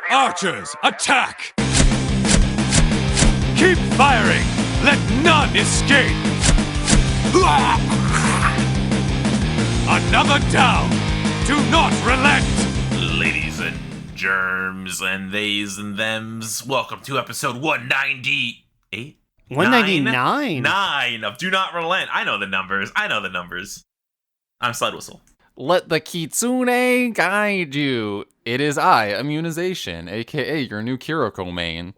Archers, attack! Keep firing! Let none escape! Another down! Do not relent! Ladies and germs and theys and thems, welcome to episode 198? 199? 9 of Do Not Relent. I know the numbers. I'm Slide Whistle. Let the Kitsune guide you. It is I, Immunization, aka your new Kiriko main.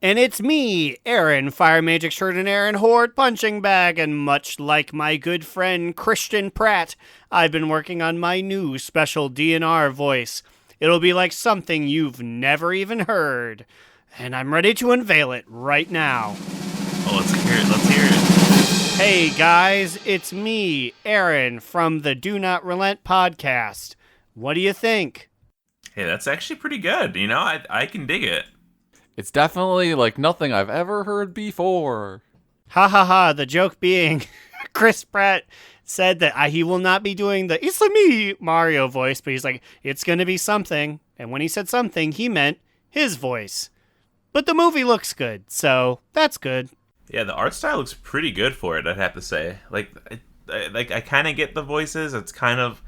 And it's me, Aaron, Fire Mage Extraordinaire and Horde Punching Bag, and much like my good friend Christian Pratt, I've been working on my new special DNR voice. It'll be like something you've never even heard, and I'm ready to unveil it right now. Oh, let's hear it. Hey guys, it's me, Aaron, from the Do Not Relent podcast. What do you think? Hey, that's actually pretty good. You know, I can dig it. It's definitely like nothing I've ever heard before. Ha ha ha, the joke being Chris Pratt said that he will not be doing the "It's me" Mario voice, but he's like, it's going to be something. And when he said something, he meant his voice. But the movie looks good, so that's good. Yeah, the art style looks pretty good for it, I'd have to say. I kind of get the voices. It's kind of,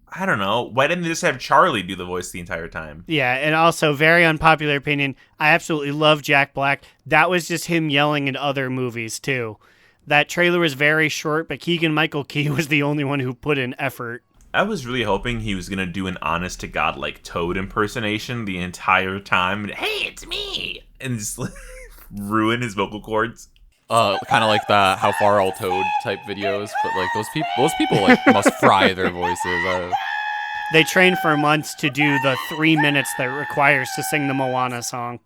I don't know. Why didn't they just have Charlie do the voice the entire time? Yeah, and also, very unpopular opinion, I absolutely love Jack Black. That was just him yelling in other movies, too. That trailer was very short, but Keegan-Michael Key was the only one who put in effort. I was really hoping he was going to do an honest-to-God, like, Toad impersonation the entire time. Hey, it's me! And just ruin his vocal cords. Kind of like the How Far I'll Toad type videos, but like those people like must fry their voices. They trained for months to do the 3 minutes that it requires to sing the Moana song.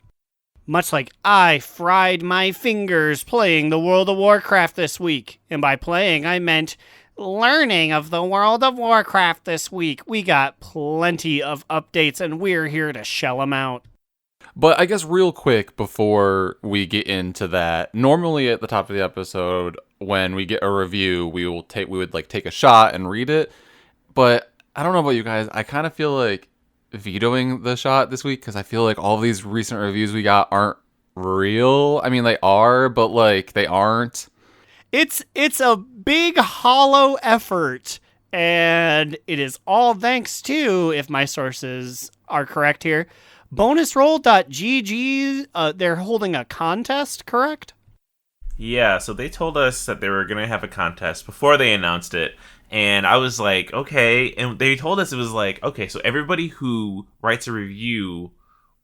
Much like I fried my fingers playing the World of Warcraft this week. And by playing, I meant learning of the World of Warcraft this week. We got plenty of updates and we're here to shell them out. But I guess real quick before we get into that, normally at the top of the episode when we get a review, we would take a shot and read it. But I don't know about you guys, I kind of feel like vetoing the shot this week because I feel like all these recent reviews we got aren't real. I mean, they are, but like they aren't. It's a big hollow effort, and it is all thanks to, if my sources are correct here, bonusroll.gg. They're holding a contest, correct? Yeah, so they told us that they were going to have a contest before they announced it. And I was like, okay. And they told us it was like, okay, so everybody who writes a review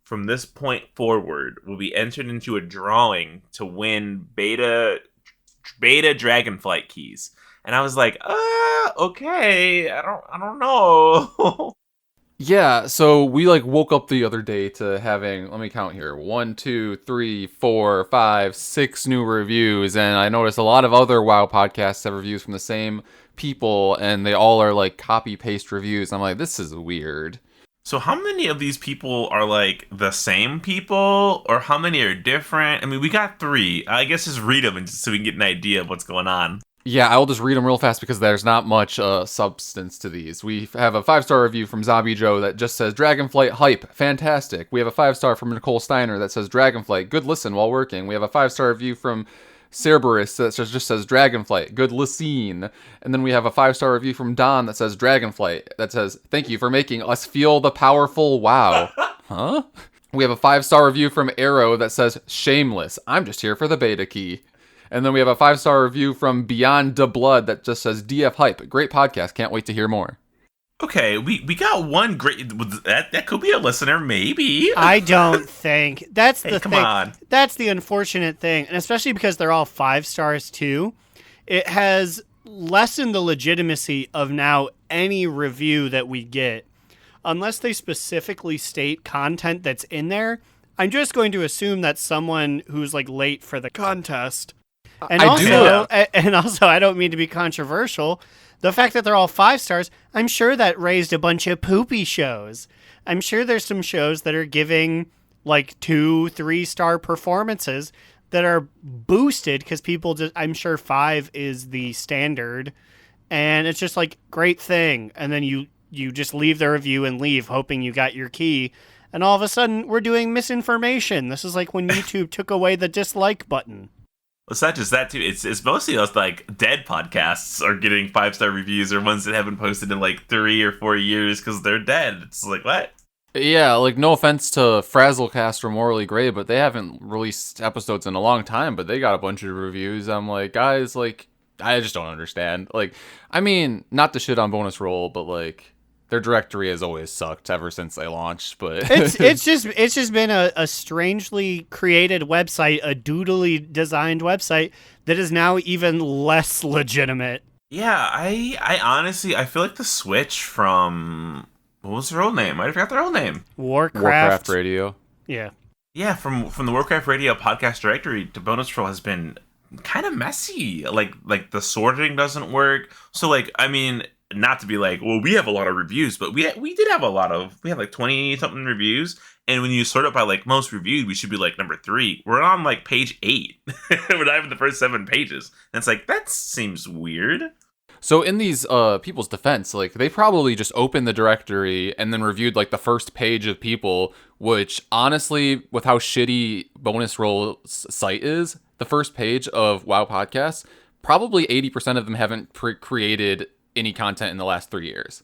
from this point forward will be entered into a drawing to win beta Dragonflight keys. And I was like, okay, I don't know. Yeah, so we like woke up the other day to having, let me count here, 1, 2, 3, 4, 5, 6 new reviews, and I noticed a lot of other WoW podcasts have reviews from the same people, and they all are like copy-paste reviews. I'm like, this is weird. So how many of these people are like the same people, or how many are different? I mean, we got 3. I guess just read them so we can get an idea of what's going on. Yeah, I'll just read them real fast because there's not much substance to these. We have a 5-star review from Zombie Joe that just says, Dragonflight hype, fantastic. We have a 5-star from Nicole Steiner that says, Dragonflight, good listen while working. We have a 5-star review from Cerberus that just says, Dragonflight, good listen. And then we have a 5-star review from Don that says, Dragonflight, that says, thank you for making us feel the powerful WoW. Huh? We have a 5-star review from Arrow that says, shameless, I'm just here for the beta key. And then we have a 5-star review from Beyond the Blood that just says, DF Hype, great podcast, can't wait to hear more. Okay, we got one great, that could be a listener, maybe. I don't think. That's the come thing. on. That's the unfortunate thing, and especially because they're all 5 stars too, it has lessened the legitimacy of now any review that we get. Unless they specifically state content that's in there, I'm just going to assume that someone who's like late for the contest. And also, I don't mean to be controversial, the fact that they're all 5 stars, I'm sure that raised a bunch of poopy shows. I'm sure there's some shows that are giving like 2-3 star performances that are boosted because people just, I'm sure 5 is the standard, and it's just like, great thing. And then you just leave the review and leave hoping you got your key. and all of a sudden we're doing misinformation. This is like when YouTube took away the dislike button. It's not just that too. It's mostly us like dead podcasts are getting 5-star reviews, or ones that haven't posted in like 3 or 4 years because they're dead. It's like, what? Yeah, like, no offense to Frazzlecast or Morally Grey, but they haven't released episodes in a long time, but they got a bunch of reviews. I'm like, guys, like, I just don't understand. Like, I mean, not to shit on Bonus Roll, but like, their directory has always sucked ever since they launched. But it's just been a strangely created website, a doodly designed website that is now even less legitimate. Yeah, I honestly, I feel like the switch from, what was their old name? I forgot their old name. Warcraft Radio. Yeah. Yeah, from the Warcraft Radio podcast directory to Bonus Roll has been kind of messy. Like the sorting doesn't work. So like, I mean, not to be like, well, we have a lot of reviews, but we did have we had like 20 something reviews. And when you sort it by like most reviewed, we should be like number 3. We're on like page 8. We're not even the first 7 pages. And it's like, that seems weird. So in these people's defense, like, they probably just opened the directory and then reviewed like the first page of people, which honestly, with how shitty Bonus Roll's site is, the first page of WoW Podcasts, probably 80% of them haven't created any content in the last 3 years.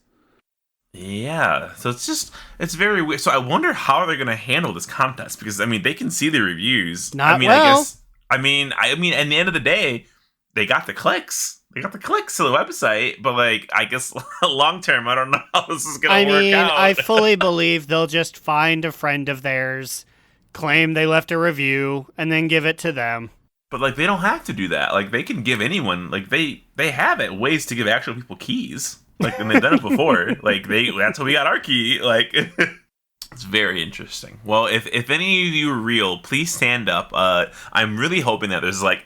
Yeah, so it's very weird. So I wonder how they're going to handle this contest, because I mean, they can see the reviews. Not I mean, well. I mean, at the end of the day, they got the clicks. They got the clicks to the website, but like, I guess long term, I don't know how this is going to work out. I fully believe they'll just find a friend of theirs, claim they left a review, and then give it to them. But like, they don't have to do that. Like, they can give anyone, like, they have it ways to give actual people keys. Like, and they've done it before. Like, that's how we got our key. Like, it's very interesting. Well, if any of you are real, please stand up. I'm really hoping that there's like,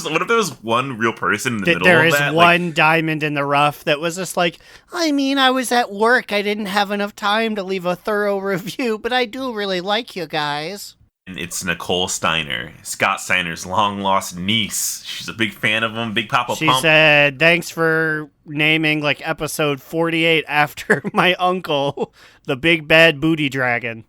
what if there was one real person in the middle There of is that? one diamond in the rough that was just like, I mean, I was at work. I didn't have enough time to leave a thorough review, but I do really like you guys. And it's Nicole Steiner, Scott Steiner's long-lost niece. She's a big fan of him, big Papa She Pump. said, thanks for naming like episode 48 after my uncle, the big bad booty dragon.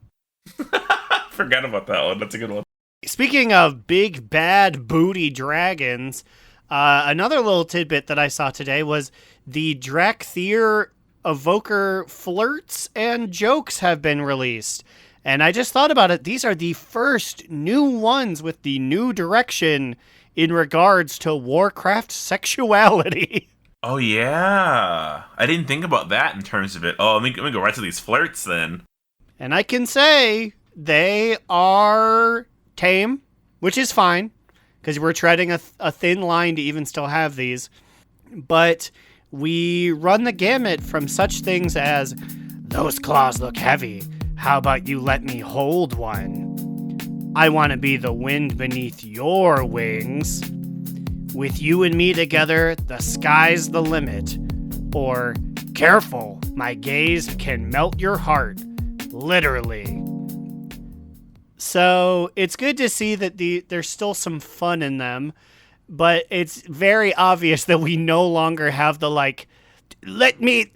Forgot about that one. That's a good one. Speaking of big bad booty dragons, another little tidbit that I saw today was the Drakthir Evoker flirts and jokes have been released. And I just thought about it. These are the first new ones with the new direction in regards to Warcraft sexuality. Oh, yeah. I didn't think about that in terms of it. Oh, let me go right to these flirts then. And I can say they are tame, which is fine, because we're treading a thin line to even still have these. But we run the gamut from such things as, those claws look heavy. How about you let me hold one? I want to be the wind beneath your wings. With you and me together, the sky's the limit. Or, careful, my gaze can melt your heart. Literally. So, it's good to see that there's still some fun in them, but it's very obvious that we no longer have the, like, let me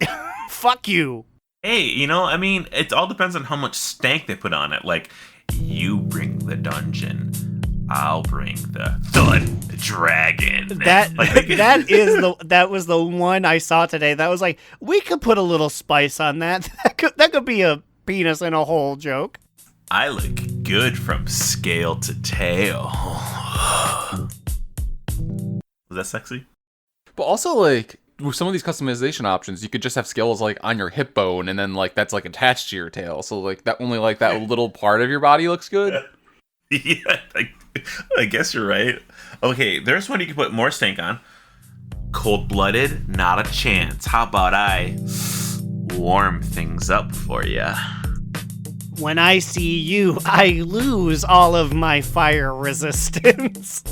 fuck you. Hey, I mean, it all depends on how much stank they put on it. Like, you bring the dungeon, I'll bring the dragon. That was the one I saw today. That was like, we could put a little spice on that. That could be a penis in a hole joke. I look good from scale to tail. Was that sexy? But also, like, with some of these customization options, you could just have scales like on your hip bone, and then like that's like attached to your tail. So like that only like that little part of your body looks good. Yeah, I guess you're right. Okay, there's one you can put more stank on. Cold-blooded, not a chance. How about I warm things up for ya? When I see you, I lose all of my fire resistance.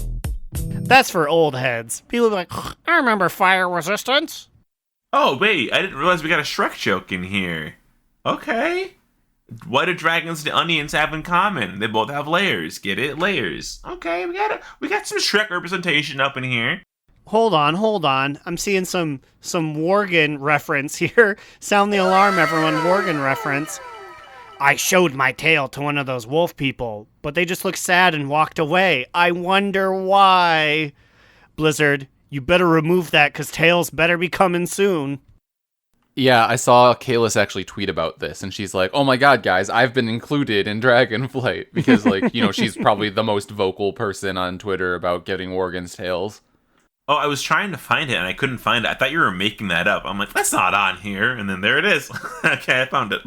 That's for old heads. People be like, I remember fire resistance. Oh, wait, I didn't realize we got a Shrek joke in here. Okay. What do dragons and onions have in common? They both have layers. Get it? Layers. Okay, we got some Shrek representation up in here. Hold on. I'm seeing some Worgen reference here. Sound the alarm, everyone. Worgen reference. I showed my tail to one of those wolf people, but they just looked sad and walked away. I wonder why. Blizzard, you better remove that because tails better be coming soon. Yeah, I saw Kalis actually tweet about this, and she's like, oh my god, guys, I've been included in Dragonflight. Because, like, you know, she's probably the most vocal person on Twitter about getting Worgen's tails. Oh, I was trying to find it, and I couldn't find it. I thought you were making that up. I'm like, that's not on here. And then there it is. Okay, I found it.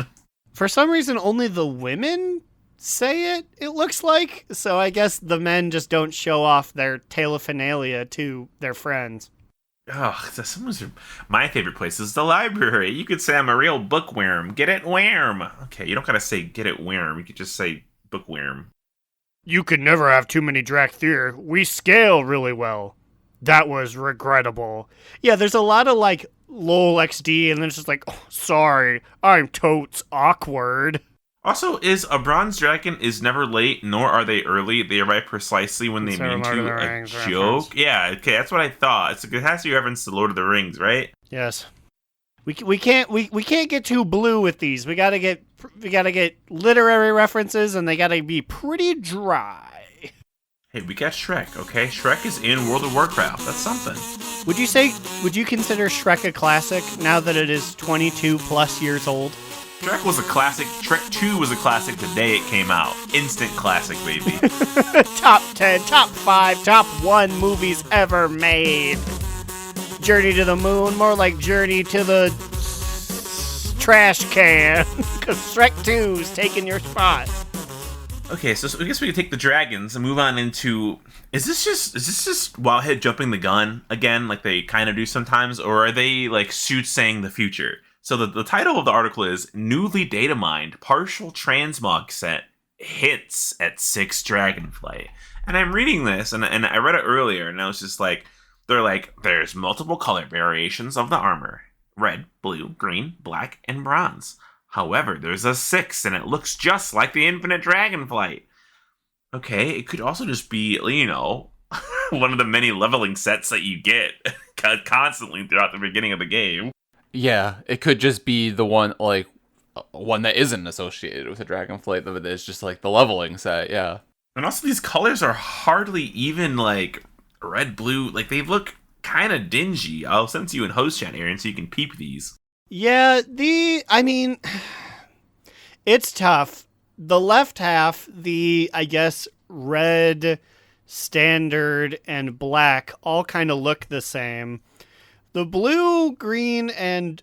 For some reason, only the women say it looks like. So I guess the men just don't show off their tailophilia to their friends. Oh, my favorite place is the library. You could say I'm a real bookworm. Get it, worm. Okay, you don't gotta say get it, worm. You could just say bookworm. You could never have too many Drakthir. We scale really well. That was regrettable. Yeah, there's a lot of, like, lol XD, and then it's just like, oh, sorry, I'm totes awkward. Also, is a bronze dragon is never late, nor are they early. They arrive precisely when they mean to. A joke? Reference. Yeah, okay, that's what I thought. It has to be reference to Lord of the Rings, right? Yes. We can't get too blue with these. We gotta get literary references, and they gotta be pretty dry. Hey, we got Shrek, okay? Shrek is in World of Warcraft. That's something. Would you consider Shrek a classic now that it is 22 plus years old? Shrek was a classic. Shrek 2 was a classic the day it came out. Instant classic, baby. Top 10, top 5, top 1 movies ever made. Journey to the Moon, more like Journey to the trash can. Because Shrek 2's taking your spot. Okay, so I guess we can take the dragons and move on into... Is this just Wowhead jumping the gun again, like they kind of do sometimes? Or are they, like, soothsaying the future? So the title of the article is Newly Data Mined Partial Transmog Set Hits at 6 Dragonflight. And I'm reading this, and I read it earlier, and I was just like, there's multiple color variations of the armor. Red, blue, green, black, and bronze. However, there's a 6, and it looks just like the Infinite Dragonflight. Okay, it could also just be, you know, one of the many leveling sets that you get constantly throughout the beginning of the game. Yeah, it could just be the one, like, one that isn't associated with a Dragonflight, that is just, like, the leveling set, yeah. And also, these colors are hardly even, like, red, blue. Like, they look kind of dingy. I'll send to you in host chat, Aaron, so you can peep these. Yeah, it's tough. The left half, I guess, red, standard, and black all kind of look the same. The blue, green, and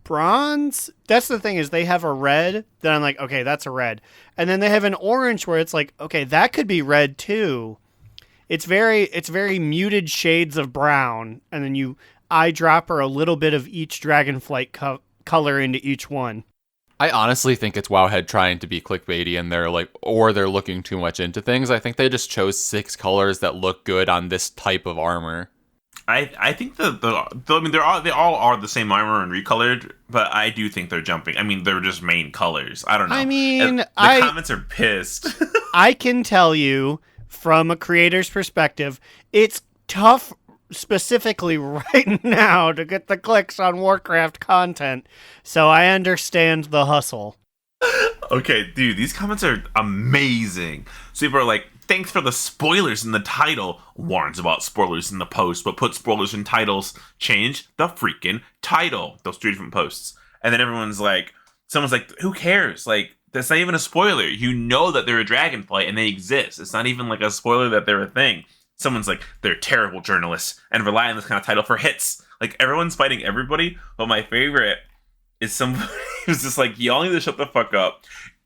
bronze, that's the thing, is they have a red, then I'm like, okay, that's a red. And then they have an orange where it's like, okay, that could be red too. It's very muted shades of brown, and then you eyedropper a little bit of each Dragonflight color into each one. I honestly think it's Wowhead trying to be clickbaity, and they're looking too much into things. I think they just chose 6 colors that look good on this type of armor. I think they all are the same armor and recolored, but I do think they're jumping. I mean, they're just main colors. I don't know. I mean, the comments are pissed. I can tell you from a creator's perspective, it's tough specifically right now to get the clicks on Warcraft content, so I understand the hustle. Okay, dude, these comments are amazing. So people are like, thanks for the spoilers in the title. Warns about spoilers in the post, but put spoilers in titles. Change the freaking title. Those 3 different posts. And then someone's like, who cares? Like, that's not even a spoiler. You know that they're a Dragonflight and they exist. It's not even like a spoiler that they're a thing. Someone's like, they're terrible journalists and rely on this kind of title for hits. Like, everyone's fighting everybody, but my favorite is somebody who's just like, y'all need to shut the fuck up.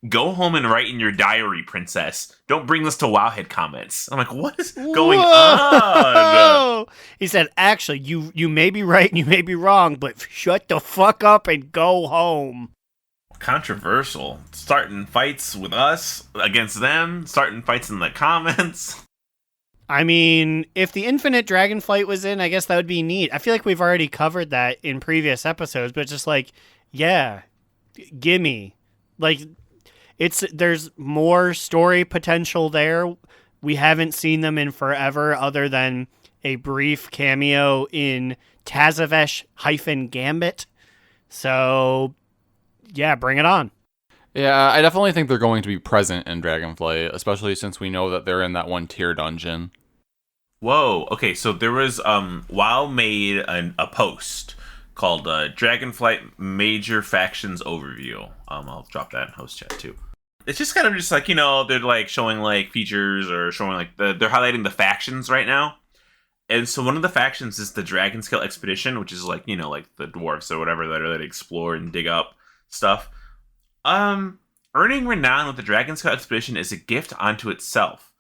Go home and write in your diary, princess. Don't bring this to Wowhead comments. I'm like, what is going on? He said, actually, you may be right and you may be wrong, but shut the fuck up and go home. Controversial. Starting fights with us against them. Starting fights in the comments. I mean, if the Infinite Dragonflight was in, I guess that would be neat. I feel like we've already covered that in previous episodes, but just like, yeah, gimme. Like, there's more story potential there. We haven't seen them in forever other than a brief cameo in Tazavesh-Gambit. So, yeah, bring it on. Yeah, I definitely think they're going to be present in Dragonflight, especially since we know that they're in that one tier dungeon. Whoa. Okay, so there was WoW made a post called Dragonflight Major Factions Overview. I'll drop that in host chat too. It's just kind of just like, they're like showing like features or showing like they're highlighting the factions right now. And so one of the factions is the Dragonscale Expedition, which is like, like the dwarves or whatever that are there to explore and dig up stuff. Earning renown with the Dragonscale Expedition is a gift unto itself.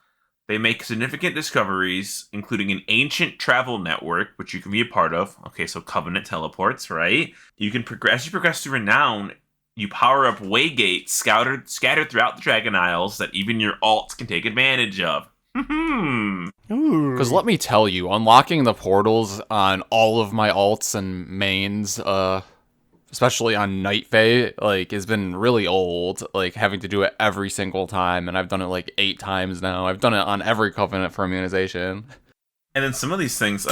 They make significant discoveries, including an ancient travel network, which you can be a part of. Okay, so Covenant teleports, right? You can progress. As you progress through renown, you power up waygates scattered throughout the Dragon Isles that even your alts can take advantage of. Because let me tell you, unlocking the portals on all of my alts and mains, especially on Night Fae, like, has been really old, like, having to do it every single time, and I've done it, like, 8 times now. I've done it on every Covenant for immunization. And then some of these things,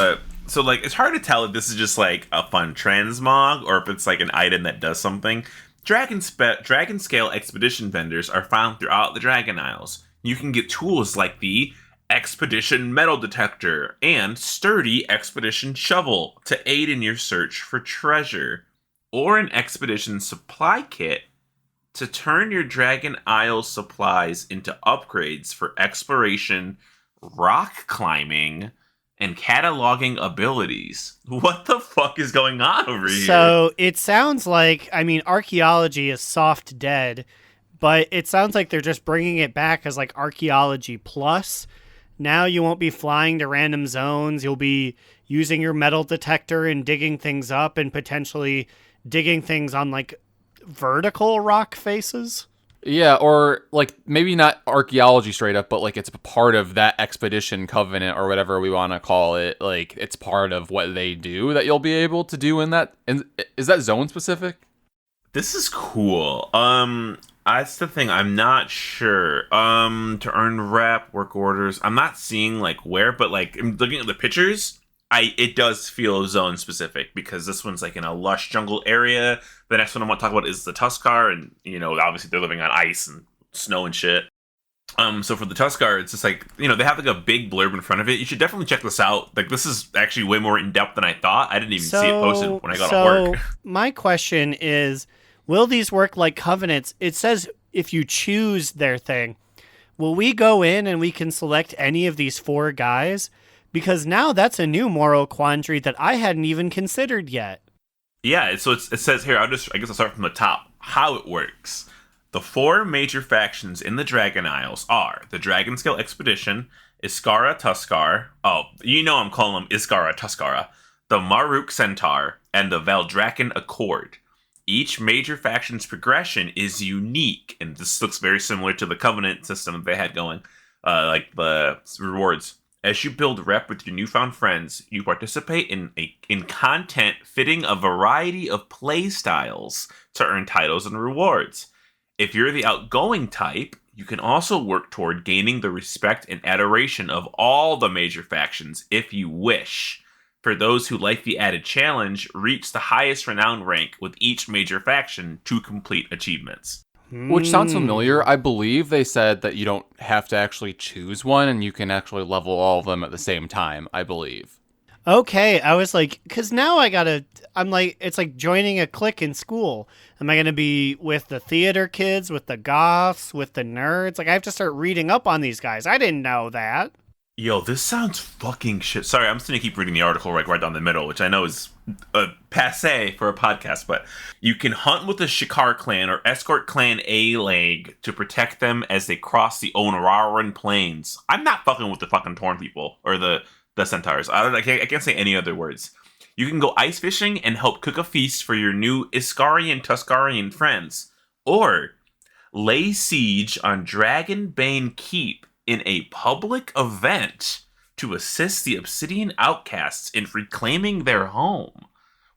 so, like, it's hard to tell if this is just, like, a fun transmog, or if it's, like, an item that does something. Dragonscale Expedition vendors are found throughout the Dragon Isles. You can get tools like the Expedition Metal Detector and Sturdy Expedition Shovel to aid in your search for treasure, or an Expedition Supply Kit to turn your Dragon Isle supplies into upgrades for exploration, rock climbing, and cataloging abilities. What the fuck is going on over here? So it sounds like, archaeology is soft dead, but it sounds like they're just bringing it back as like archaeology plus. Now you won't be flying to random zones. You'll be using your metal detector and digging things up and potentially digging things on like vertical rock faces. Yeah, or like maybe not archaeology straight up, but like it's a part of that expedition covenant or whatever we want to call it. Like it's part of what they do that you'll be able to do in that. And is that zone specific? This is cool. That's the thing. I'm not sure. To earn rep, work orders. I'm not seeing like where, but like I'm looking at the pictures. It does feel zone specific because this one's like in a lush jungle area. The next one I want to talk about is the Tuskar, and obviously they're living on ice and snow and shit. So for the Tuskar, it's just like they have like a big blurb in front of it. You should definitely check this out. Like this is actually way more in depth than I thought. I didn't even see it posted when I got off work. My question is, will these work like covenants? It says if you choose their thing. Will we go in and we can select any of these 4 guys? Because now that's a new moral quandary that I hadn't even considered yet. Yeah, so it says here, I guess I'll start from the top. How it works. The 4 major factions in the Dragon Isles are the Dragonscale Expedition, Iskara Tuskar, I'm calling them Iskara Tuskara, the Maruk Centaur, and the Valdraken Accord. Each major faction's progression is unique, and this looks very similar to the Covenant system that they had going, like the rewards. As you build rep with your newfound friends, you participate in content fitting a variety of play styles to earn titles and rewards. If you're the outgoing type, you can also work toward gaining the respect and adoration of all the major factions if you wish. For those who like the added challenge, reach the highest renown rank with each major faction to complete achievements. Which sounds familiar. I believe they said that you don't have to actually choose one and you can actually level all of them at the same time, I believe. Okay, I was like, because now I'm like, it's like joining a clique in school. Am I going to be with the theater kids, with the goths, with the nerds? Like, I have to start reading up on these guys. I didn't know that. Yo, this sounds fucking shit. Sorry, I'm just going to keep reading the article right down the middle, which I know is passe for a podcast, but you can hunt with the Shikar clan or escort clan A-Leg to protect them as they cross the Onararan plains. I'm not fucking with the fucking Torn people or the centaurs. I can't say any other words. You can go ice fishing and help cook a feast for your new Iskarian Tuskarian friends. Or lay siege on Dragonbane Keep in a public event to assist the Obsidian outcasts in reclaiming their home.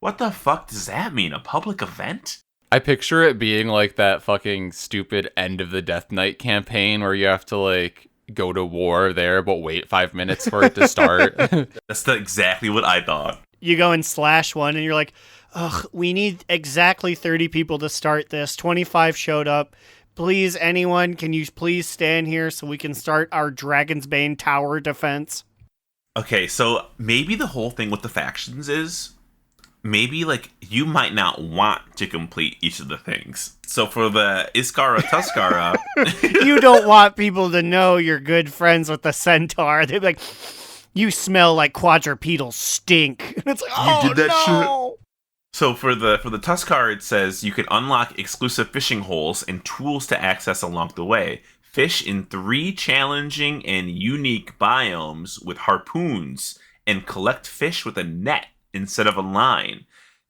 What the fuck does that mean? A public event? I picture it being like that fucking stupid End of the Death Knight campaign where you have to like go to war there but wait 5 minutes for it to start. That's exactly what I thought. You go and slash one and you're like, ugh, we need exactly 30 people to start this. 25 showed up. Please, anyone, can you please stand here so we can start our Dragon's Bane tower defense? Okay, so maybe the whole thing with the factions is maybe like you might not want to complete each of the things. So for the Iskara Tuskara, You don't want people to know you're good friends with the centaur. They'd be like, you smell like quadrupedal stink. And it's like, oh, did that no. so for the Tuskar, it says you can unlock exclusive fishing holes and tools to access along the way. Fish in 3 challenging and unique biomes with harpoons, and collect fish with a net instead of a line.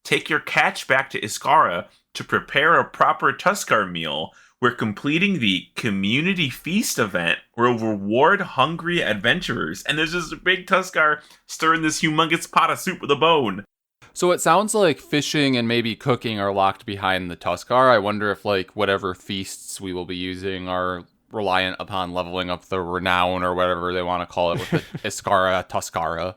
Take your catch back to Iskara to prepare a proper Tuskar meal, where completing the community feast event will reward hungry adventurers. And there's just a big Tuskar stirring this humongous pot of soup with a bone. So it sounds like fishing and maybe cooking are locked behind the Tuskar. I wonder if like whatever feasts we will be using are reliant upon leveling up the renown or whatever they want to call it with the Iskara Tuskara.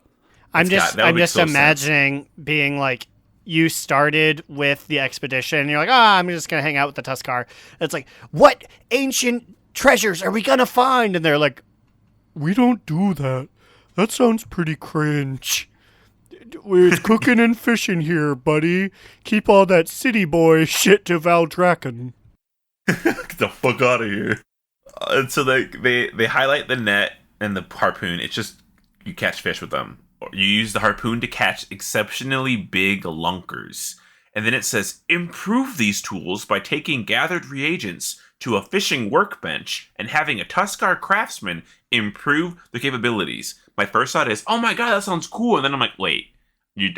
I'm just so imagining being like, you started with the expedition and you're like, I'm just going to hang out with the Tuskar. It's like, what ancient treasures are we going to find? And they're like, we don't do that. That sounds pretty cringe. It's cooking and fishing here, buddy. Keep all that city boy shit to Valdraken. Get the fuck out of here. And so they highlight the net and the harpoon. It's just you catch fish with them. You use the harpoon to catch exceptionally big lunkers. And then it says, improve these tools by taking gathered reagents to a fishing workbench and having a Tuskar craftsman improve the capabilities. My first thought is, oh my god, that sounds cool. And then I'm like, wait,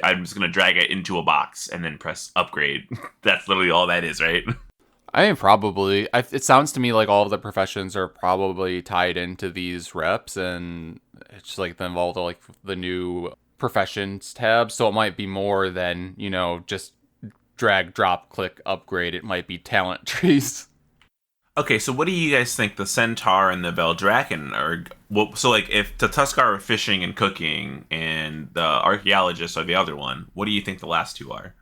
I'm just going to drag it into a box and then press upgrade. That's literally all that is, right? I mean, probably. It sounds to me like all of the professions are probably tied into these reps, and it's like involved like the new professions tab. So it might be more than, just drag, drop, click, upgrade. It might be talent trees. Okay, so what do you guys think the Centaur and the Veldraken are? Well, so like if the Tuskar are fishing and cooking, and the Archaeologists are the other one, what do you think the last two are?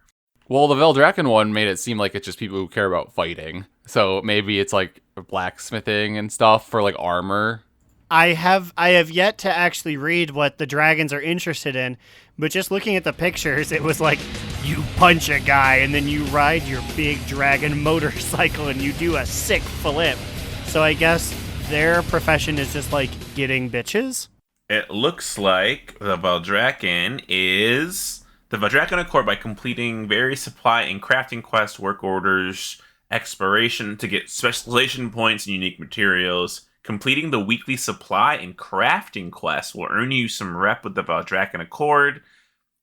Well, the Veldraken one made it seem like it's just people who care about fighting. So maybe it's like blacksmithing and stuff for like armor. I have yet to actually read what the dragons are interested in, but just looking at the pictures, it was like you punch a guy and then you ride your big dragon motorcycle and you do a sick flip. So I guess their profession is just like getting bitches. It looks like the Veldraken is the Veldraken Accord by completing various supply and crafting quests, work orders, exploration to get specialization points and unique materials. Completing the weekly supply and crafting quests will earn you some rep with the Veldraken Accord,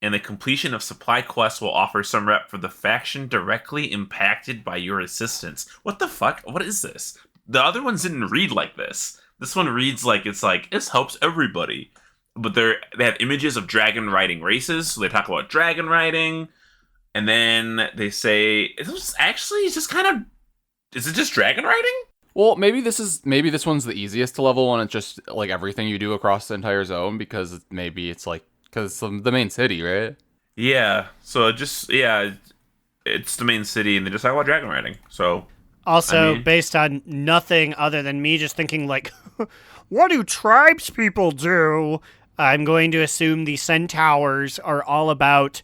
and the completion of supply quests will offer some rep for the faction directly impacted by your assistance. What the fuck? What is this? The other ones didn't read like this. This one reads like it's like, this helps everybody. But they have images of dragon riding races, so they talk about dragon riding, and then they say, is it just dragon riding? Well, maybe this one's the easiest to level, and it's just like everything you do across the entire zone, because maybe it's like because it's the main city, right? Yeah. So it's the main city, and they just talk about dragon riding. So also based on nothing other than me just thinking like, what do tribes people do? I'm going to assume the centaurs are all about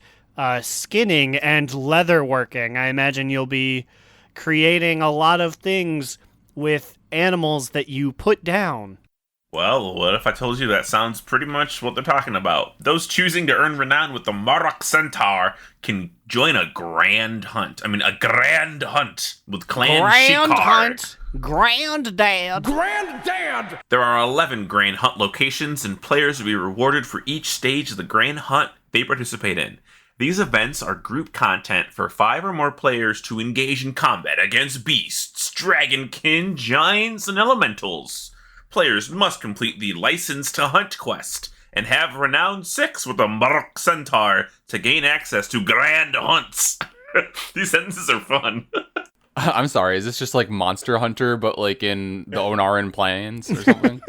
skinning and leather working. I imagine you'll be creating a lot of things with animals that you put down. Well, what if I told you that sounds pretty much what they're talking about? Those choosing to earn renown with the Marok Centaur can join a grand hunt. A grand hunt with Clan Grand Shikar. hunt. Granddad. There are 11 Grand Hunt locations, and players will be rewarded for each stage of the Grand Hunt they participate in. These events are group content for 5 or more players to engage in combat against beasts, dragonkin, giants, and elementals. Players must complete the License to Hunt quest and have Renown 6 with the Marok Centaur to gain access to Grand Hunts. These sentences are fun. I'm sorry, is this just like Monster Hunter, but like in the Onaran Plains or something?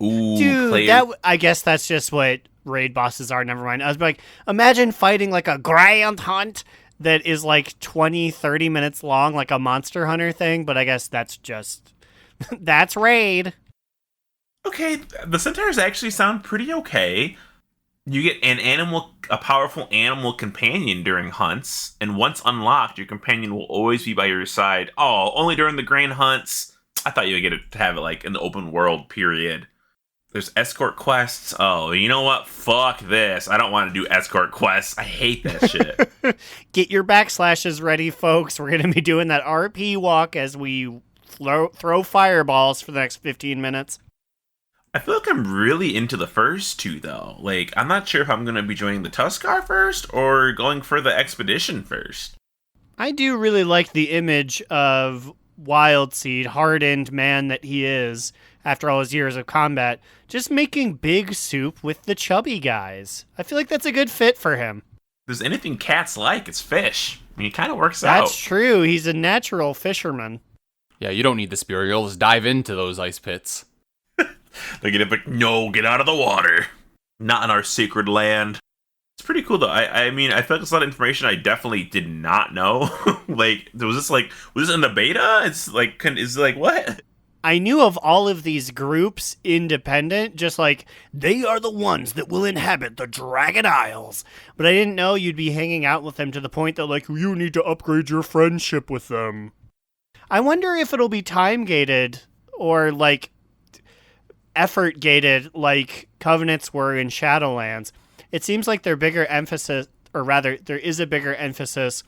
Ooh, Dude, I guess that's just what raid bosses are. Never mind. I was like, imagine fighting like a grand hunt that is like 20, 30 minutes long, like a Monster Hunter thing. But I guess that's just that's raid. Okay, the centaurs actually sound pretty okay. You get a powerful animal companion during hunts, and once unlocked, your companion will always be by your side. Oh, only during the grand hunts. I thought you would get to have it like in the open world period. There's escort quests. Oh, you know what? Fuck this. I don't want to do escort quests. I hate that shit. Get your backslashes ready, folks. We're going to be doing that RP walk as we throw fireballs for the next 15 minutes. I feel like I'm really into the first two, though. Like, I'm not sure if I'm going to be joining the Tuskar first or going for the expedition first. I do really like the image of Wildseed, hardened man that he is after all his years of combat, just making big soup with the chubby guys. I feel like that's a good fit for him. If there's anything cats like, it's fish. I mean, it kind of works out. That's true. He's a natural fisherman. Yeah, you don't need the spear. You'll just dive into those ice pits. They get like, no, get out of the water. Not in our sacred land. It's pretty cool, though. I mean, I feel like it's a lot of information I definitely did not know. Like, was this in the beta? It's like, what? I knew of all of these groups independent, just like, they are the ones that will inhabit the Dragon Isles. But I didn't know you'd be hanging out with them to the point that, like, you need to upgrade your friendship with them. I wonder if it'll be time-gated or, like, effort-gated like Covenants were in Shadowlands. It seems like there is a bigger emphasis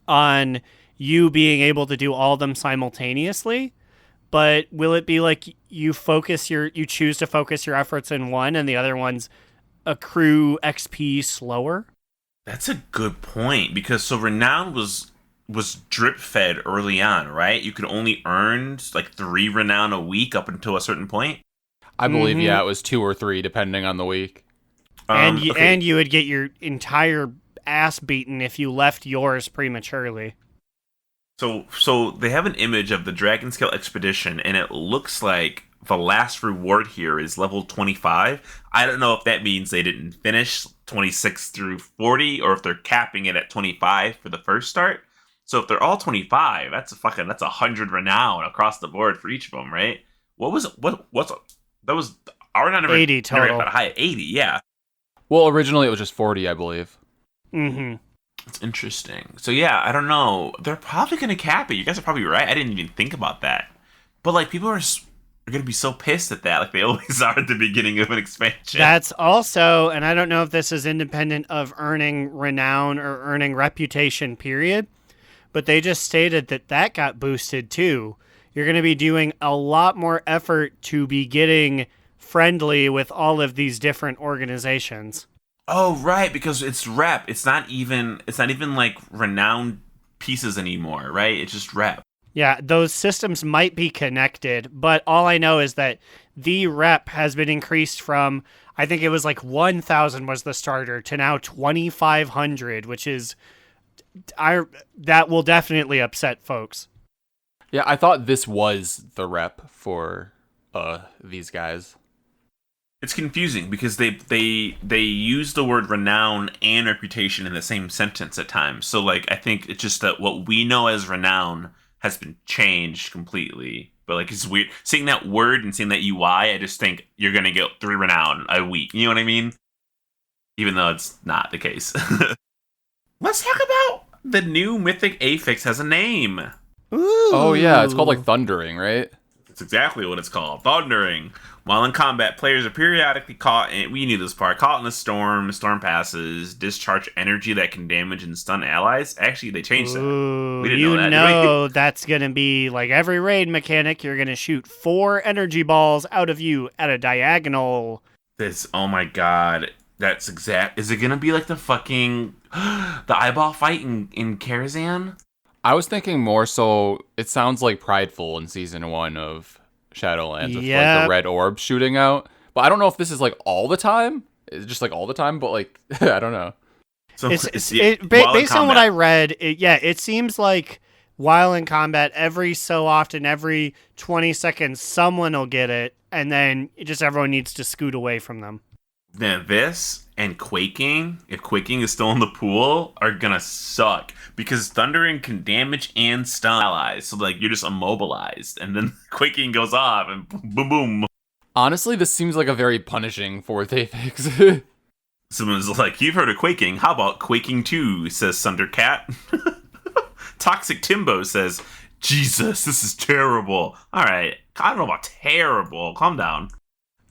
on you being able to do all of them simultaneously. But will it be like you choose to focus your efforts in one and the other ones accrue XP slower? That's a good point, because so Renown was drip fed early on, right? You could only earn like 3 Renown a week up until a certain point. I believe, yeah, it was 2 or 3 depending on the week. And you would get your entire ass beaten if you left yours prematurely. So they have an image of the Dragonscale Expedition, and it looks like the last reward here is level 25. I don't know if that means they didn't finish 26 through 40, or if they're capping it at 25 for the first start. So if they're all 25, that's 100 renown across the board for each of them, right? That was our number 80 total. Never got that high. 80, yeah. Well, originally it was just 40, I believe. Mm-hmm. That's interesting. So yeah, I don't know. They're probably going to cap it. You guys are probably right. I didn't even think about that. But like, people are going to be so pissed at that, like they always are at the beginning of an expansion. That's also, and I don't know if this is independent of earning renown or earning reputation, period, but they just stated that got boosted too. You're going to be doing a lot more effort to be getting friendly with all of these different organizations. Oh, right, because it's rep. It's not even like renowned pieces anymore, right? It's just rep. Yeah, those systems might be connected, but all I know is that the rep has been increased from, I think it was like 1,000 was the starter, to now 2,500, which is, that will definitely upset folks. Yeah, I thought this was the rep for these guys. It's confusing because they use the word renown and reputation in the same sentence at times. So like, I think it's just that what we know as renown has been changed completely. But like, it's weird seeing that word and seeing that UI. I just think you're gonna get 3 renown a week. You know what I mean? Even though it's not the case. Let's talk about the new mythic affix has a name. Ooh. Oh yeah, it's called like Thundering, right? That's exactly what it's called. Thundering. While in combat, players are periodically caught in, we knew this part, caught in a storm. Storm passes, discharge energy that can damage and stun allies. Actually, they changed that. We didn't know that. That's going to be like every raid mechanic. You're going to shoot 4 energy balls out of you at a diagonal. Oh my god. That's exact. Is it going to be like the fucking, the eyeball fight in Karazhan? I was thinking more so, it sounds like Prideful in Season 1 of Shadowlands with like the red orb shooting out. But I don't know if this is like all the time. It's just like all the time, but like, I don't know. So based on what I read, it seems like while in combat, every so often, every 20 seconds, someone will get it. and then just everyone needs to scoot away from them. Now this and Quaking, if Quaking is still in the pool, are gonna suck. Because Thundering can damage and stun allies. So, like, you're just immobilized. And then Quaking goes off and boom, boom. Honestly, this seems like a very punishing 4th fix. Someone's like, you've heard of Quaking. How about Quaking 2, says Thundercat. Toxic Timbo says, Jesus, this is terrible. All right, I don't know about terrible. Calm down.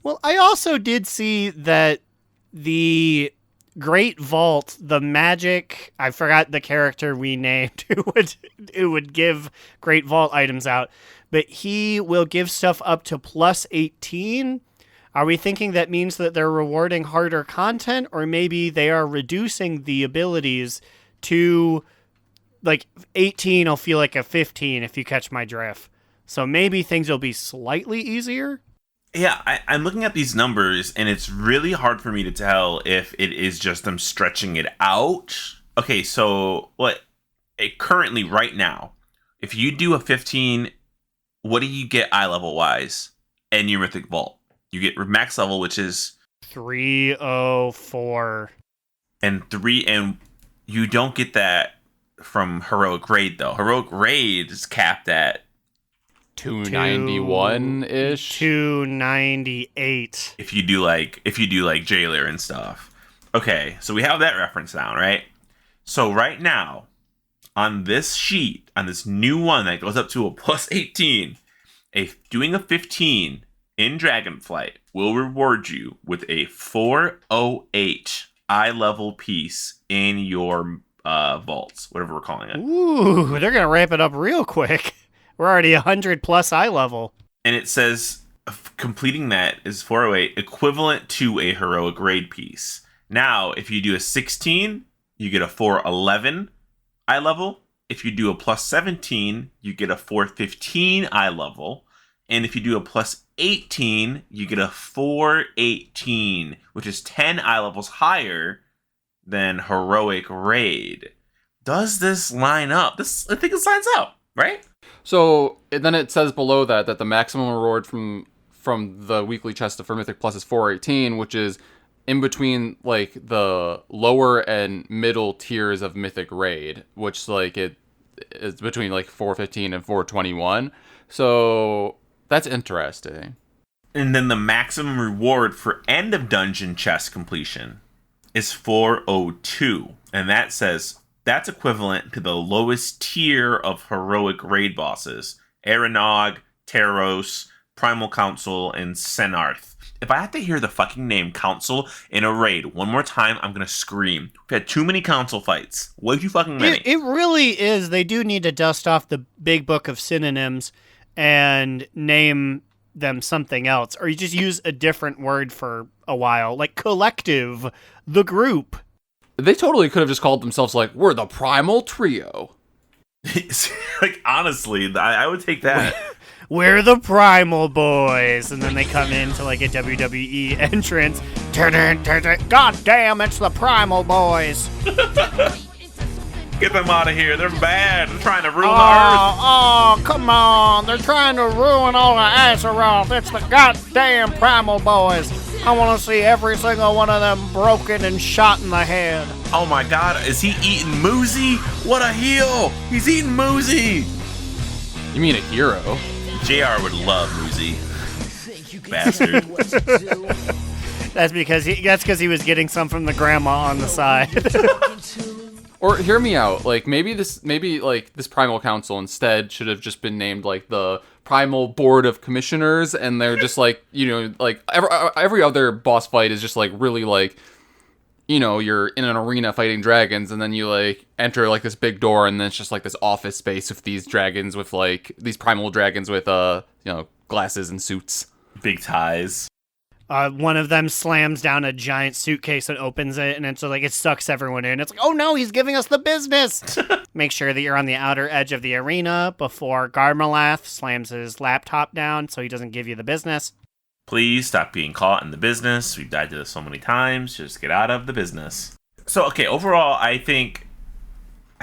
Well, I also did see that the Great Vault, the magic, I forgot the character we named who would give Great Vault items out, but he will give stuff up to plus 18. Are we thinking that means that they're rewarding harder content, or maybe they are reducing the abilities to, like, 18 will feel like a 15 if you catch my drift. So maybe things will be slightly easier? Yeah, I'm looking at these numbers, and it's really hard for me to tell if it is just them stretching it out. Okay, so currently, right now, if you do a 15, what do you get eye level wise and your Mythic Vault? You get max level, which is 304. And you don't get that from Heroic Raid, though. Heroic Raid is capped at 291-ish. 298. If you do like Jailer and stuff. Okay, so we have that reference down, right? So right now, on this sheet, on this new one that goes up to a plus 18, doing a 15 in Dragonflight will reward you with a 408 eye level piece in your vaults, whatever we're calling it. Ooh, they're gonna ramp it up real quick. We're already 100 plus eye level. And it says completing that is 408, equivalent to a Heroic Raid piece. Now, if you do a 16, you get a 411 eye level. If you do a plus 17, you get a 415 eye level. And if you do a plus 18, you get a 418, which is 10 eye levels higher than Heroic Raid. Does this line up? I think it lines up, right? So then it says below that the maximum reward from the weekly chest for Mythic Plus is 418, which is in between like the lower and middle tiers of Mythic Raid, which like it is between like 415 and 421. So that's interesting. And then the maximum reward for end of dungeon chest completion is 402, and that says that's equivalent to the lowest tier of Heroic Raid bosses: Aranog, Taros, Primal Council, and Senarth. If I have to hear the fucking name Council in a raid one more time, I'm gonna scream. We've had too many council fights. Way too fucking many. It really is. They do need to dust off the big book of synonyms and name them something else. Or you just use a different word for a while. Like collective, the group. They totally could have just called themselves like, we're the Primal Trio. Like, honestly, I would take that. We're the Primal Boys. And then they come into like a WWE entrance. God damn, it's the Primal Boys. Get them out of here. They're bad. They're trying to ruin the earth. Oh, come on. They're trying to ruin all the Azeroth. It's the goddamn Primal Boys. I want to see every single one of them broken and shot in the head. Oh my god, is he eating Moozy? What a heel! He's eating Moozy! You mean a hero? JR would love Moozy. Bastard. That's because he was getting some from the grandma on the side. Or hear me out, like maybe this Primal Council instead should have just been named like the Primal Board of Commissioners, and they're just like, you know, like every other boss fight is just like really like, you know, you're in an arena fighting dragons, and then you like enter like this big door, and then it's just like this office space with these dragons with like these primal dragons with you know, glasses and suits, big ties. One of them slams down a giant suitcase and opens it, and it's like it sucks everyone in. It's like, oh no, he's giving us the business. Make sure that you're on the outer edge of the arena before Garmalath slams his laptop down so he doesn't give you the business. Please stop being caught in the business. We've died to this so many times. Just get out of the business. So, okay, overall, I think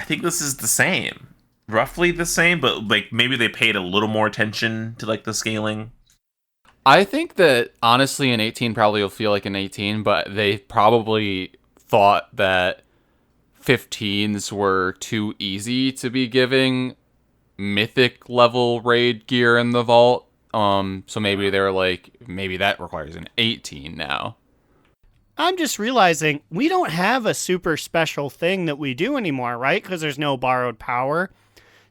this is the same. Roughly the same, but like maybe they paid a little more attention to like the scaling. I think that honestly an 18 probably will feel like an 18, but they probably thought that 15s were too easy to be giving mythic level raid gear in the vault. So maybe they're like, maybe that requires an 18 now. I'm just realizing we don't have a super special thing that we do anymore, right? Because there's no borrowed power.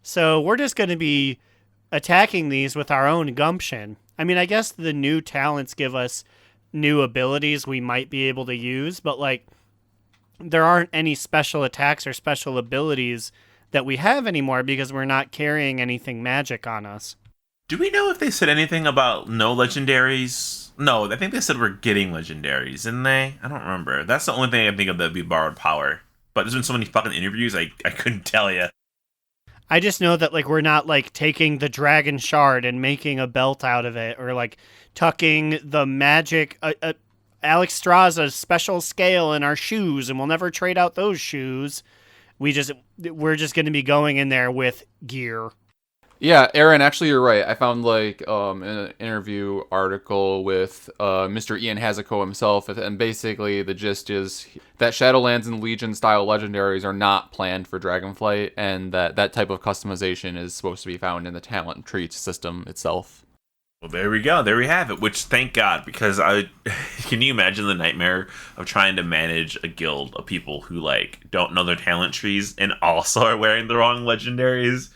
So we're just going to be attacking these with our own gumption. I mean, I guess the new talents give us new abilities we might be able to use, but like there aren't any special attacks or special abilities that we have anymore because we're not carrying anything magic on us. Do we know if they said anything about no legendaries? No, I think they said we're getting legendaries, didn't they? I don't remember. That's the only thing I think of that'd be borrowed power. But there's been so many fucking interviews, I couldn't tell you. I just know that like we're not like taking the dragon shard and making a belt out of it, or like tucking the magic Alex Straza's special scale in our shoes, and we'll never trade out those shoes. We're just going to be going in there with gear. Yeah, Aaron, actually you're right. I found like an interview article with Mr. Ian Hazuko himself, and basically the gist is that Shadowlands and Legion style legendaries are not planned for Dragonflight, and that type of customization is supposed to be found in the talent tree system itself. Well, there we go. There we have it, which thank God, because can you imagine the nightmare of trying to manage a guild of people who like don't know their talent trees and also are wearing the wrong legendaries?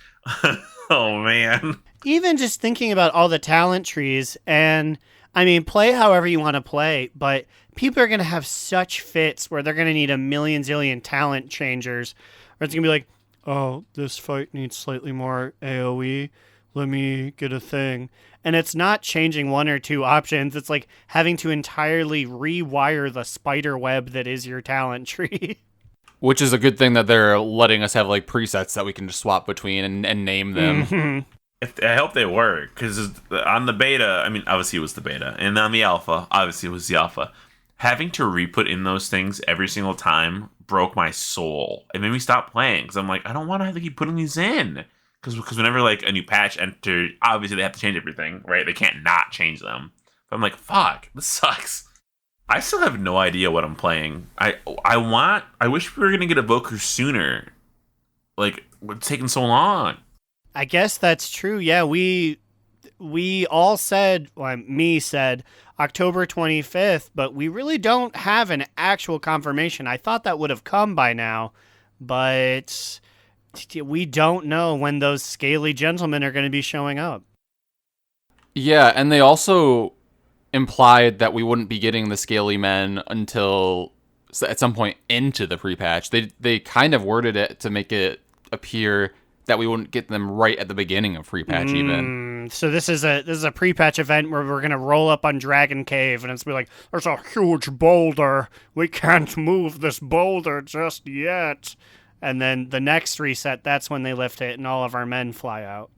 Oh, man. Even just thinking about all the talent trees, and I mean, play however you want to play, but people are going to have such fits where they're going to need a million zillion talent changers. Or it's going to be like, oh, this fight needs slightly more AoE. Let me get a thing. And it's not changing one or two options. It's like having to entirely rewire the spider web that is your talent tree. Which is a good thing that they're letting us have like presets that we can just swap between and name them. Mm-hmm. I hope they work, because on the beta, I mean, obviously it was the beta, and on the alpha, obviously it was the alpha. Having to re-put in those things every single time broke my soul. It made me stop playing, because I'm like, I don't want to have to keep putting these in. Because whenever like a new patch enters, obviously they have to change everything, right? They can't not change them. But I'm like, fuck, this sucks. I still have no idea what I'm playing. I wish we were going to get Evoker sooner. Like, it's taking so long. I guess that's true. Yeah, we all said, well, me said October 25th, but we really don't have an actual confirmation. I thought that would have come by now, but we don't know when those scaly gentlemen are going to be showing up. Yeah, and they also implied that we wouldn't be getting the scaly men until at some point into the pre-patch. They kind of worded it to make it appear that we wouldn't get them right at the beginning of pre-patch even. So this is a pre-patch event where we're gonna roll up on Dragon Cave and it's be like, there's a huge boulder. We can't move this boulder just yet. And then the next reset, that's when they lift it and all of our men fly out.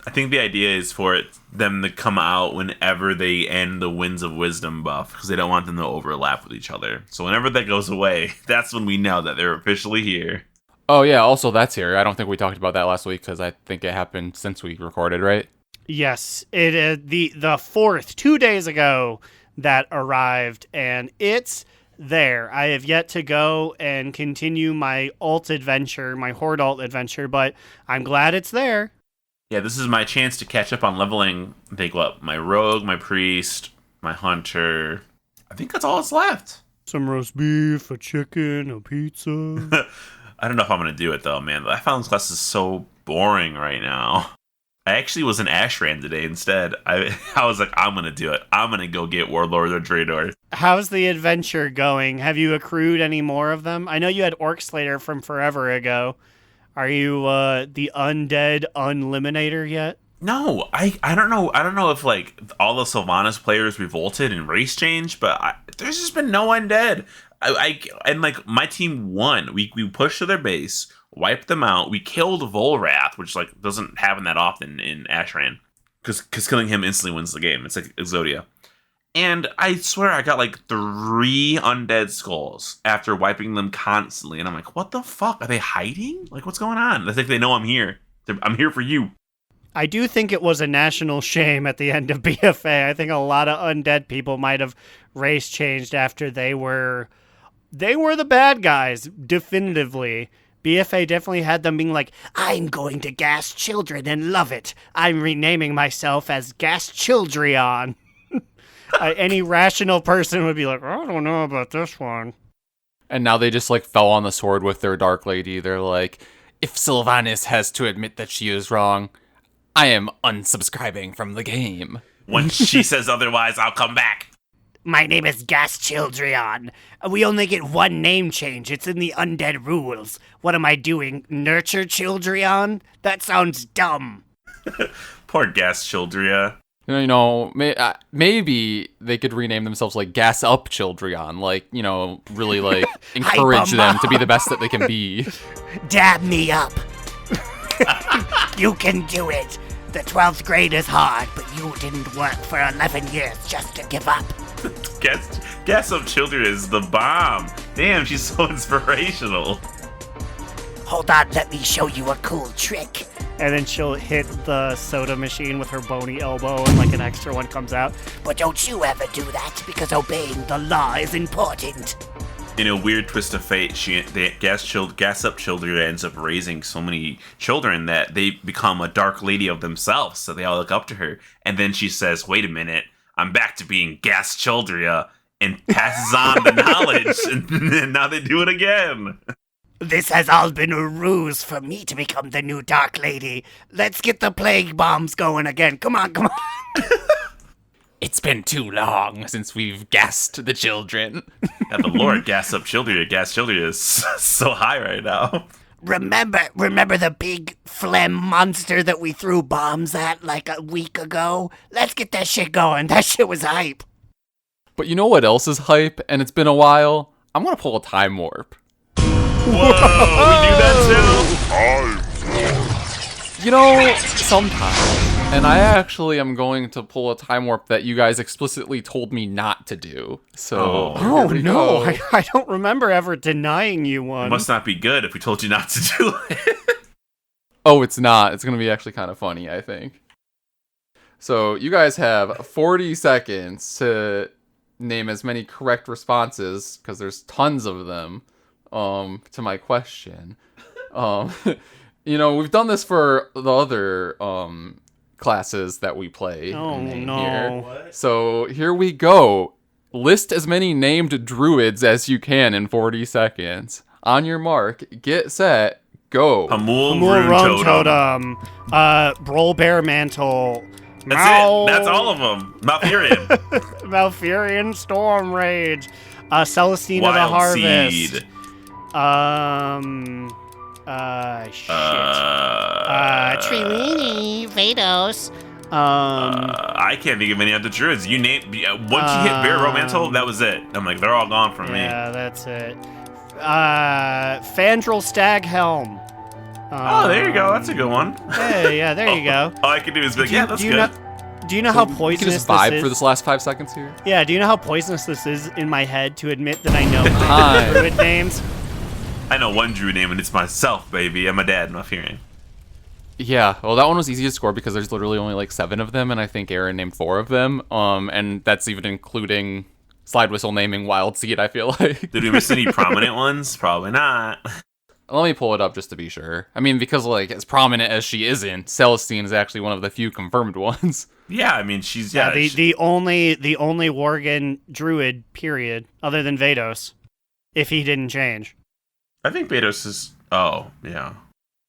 I think the idea is for them to come out whenever they end the Winds of Wisdom buff, because they don't want them to overlap with each other. So whenever that goes away, that's when we know that they're officially here. Oh yeah, also that's here. I don't think we talked about that last week, because I think it happened since we recorded, right? Yes, it is the 4th, 2 days ago, that arrived, and it's there. I have yet to go and continue my alt adventure, my Horde alt adventure, but I'm glad it's there. Yeah, this is my chance to catch up on leveling. I think, my rogue, my priest, my hunter. I think that's all that's left. Some roast beef, a chicken, a pizza. I don't know if I'm going to do it, though, man. I found this class is so boring right now. I actually was in Ashran today instead. I was like, I'm going to do it. I'm going to go get Warlord or Draenor. How's the adventure going? Have you accrued any more of them? I know you had Orc Slayer from forever ago. Are you the undead unliminator yet? No, I don't know. I don't know if like all the Sylvanas players revolted and race changed, but there's just been no undead. And like my team won. We pushed to their base, wiped them out. We killed Volrath, which like doesn't happen that often in Ashran, because killing him instantly wins the game. It's like Exodia. And I swear I got like 3 undead skulls after wiping them constantly. And I'm like, what the fuck? Are they hiding? Like, what's going on? I think they know I'm here. I'm here for you. I do think it was a national shame at the end of BFA. I think a lot of undead people might have race changed after they were the bad guys, definitively. BFA definitely had them being like, I'm going to gas children and love it. I'm renaming myself as Gas Childrion. Any rational person would be like, I don't know about this one. And now they just like fell on the sword with their Dark Lady. They're like, if Sylvanas has to admit that she is wrong, I am unsubscribing from the game. When she says otherwise, I'll come back. My name is Gas Childrion. We only get one name change. It's in the undead rules. What am I doing? Nurture Childrion? That sounds dumb. Poor Gas Childria. Maybe they could rename themselves like Gas Up Childrion. Like, really like encourage them to be the best that they can be. Dab me up. You can do it. The 12th grade is hard, but you didn't work for 11 years just to give up. Gas Up Children is the bomb. Damn, she's so inspirational. Hold on, let me show you a cool trick. And then she'll hit the soda machine with her bony elbow and like an extra one comes out. But don't you ever do that, because obeying the law is important. In a weird twist of fate, Gas Up Children ends up raising so many children that they become a dark lady of themselves, so they all look up to her. And then she says, wait a minute, I'm back to being Gas Childria, and passes on the knowledge, and now they do it again. This has all been a ruse for me to become the new Dark Lady. Let's get the plague bombs going again. Come on. It's been too long since we've gassed the children. Yeah, the Lord Gas Up Childria. Gas Childria is so high right now. Remember the big phlegm monster that we threw bombs at like a week ago? Let's get that shit going. That shit was hype. But you know what else is hype, and it's been a while? I'm gonna pull a time warp. Whoa, we do that too? Sometimes. And I actually am going to pull a time warp that you guys explicitly told me not to do. So, oh no, I don't remember ever denying you one. It must not be good if we told you not to do it. Oh, it's not. It's going to be actually kind of funny, I think. So, you guys have 40 seconds to name as many correct responses, because there's tons of them, to my question. We've done this for the other classes that we play. Oh no. Here. So here we go. List as many named druids as you can in 40 seconds. On your mark, get set, go. Hamul Rune Totem. Brol Bear Mantle. That's it. That's all of them. Malfurion. Malfurion Storm Rage. Celestina the Wild Harvest. Seed. Trilini, Vados. I can't think of any other druids. You name once you hit Bear Romantle, that was it. I'm like, they're all gone from me. Yeah, that's it. Fandral Staghelm. Oh, there you go. That's a good one. Hey, yeah, there you go. All I can do is be like, yeah, that's good. Do you know how You poisonous can just vibe this is? for this last 5 seconds here. Yeah, do you know how poisonous this is in my head to admit that I know druid names? I know one druid name, and it's myself, baby, and my dad, Malfurion. Yeah, well, that one was easy to score because there's literally only like 7 of them, and I think Aaron named 4 of them. And that's even including Slide Whistle naming Wild Seed, I feel like. Did we miss any prominent ones? Probably not. Let me pull it up just to be sure. I mean, because like as prominent as she isn't, Celestine is actually one of the few confirmed ones. Yeah, I mean, she's the only Worgen druid, period, other than Vados, if he didn't change. I think Vados is. Oh, yeah.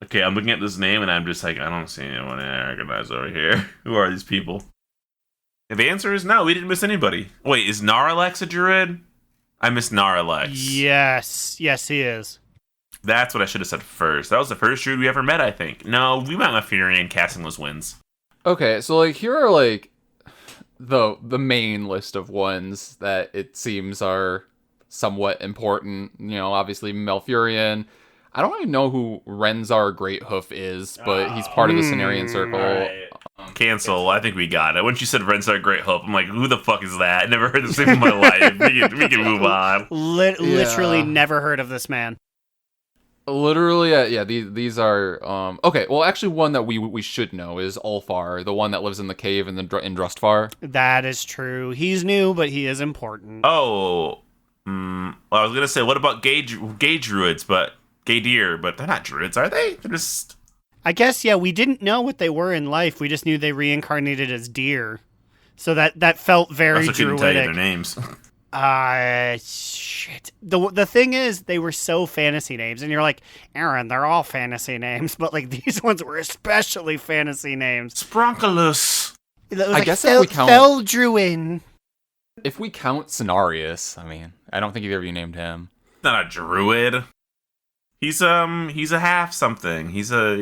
Okay, I'm looking at this name and I'm just like, I don't see anyone I recognize over here. Who are these people? And the answer is no, we didn't miss anybody. Wait, is Naralex a druid? I missed Naralex. Yes, he is. That's what I should have said first. That was the first druid we ever met, I think. No, we met Malfurion casting those wins. Okay, so like here are like the main list of ones that it seems are somewhat important. Obviously Malfurion. I don't even know who Renzar Greathoof is, but he's part of the Cenarian Circle. Right. Cancel. I think we got it. Once you said Renzar Greathoof, I'm like, who the fuck is that? I never heard this name in my life. We can move on. Literally never heard of this man. Literally, yeah. These are okay. Well, actually, one that we should know is Ulfar, the one that lives in the cave in Drustvar. That is true. He's new, but he is important. Oh, well, I was gonna say, what about gay druids, but gay deer? But they're not druids, are they? They're just. I guess, yeah, we didn't know what they were in life. We just knew they reincarnated as deer. So that felt very I couldn't tell you their names. Shit. The thing is, they were so fantasy names, and you're like, Aaron, they're all fantasy names, but like these ones were especially fantasy names. Spronkulus. I guess if we count Feldruin. If we count Cenarius, I mean, I don't think you've ever named him. Not a druid. He's a half something. He's. You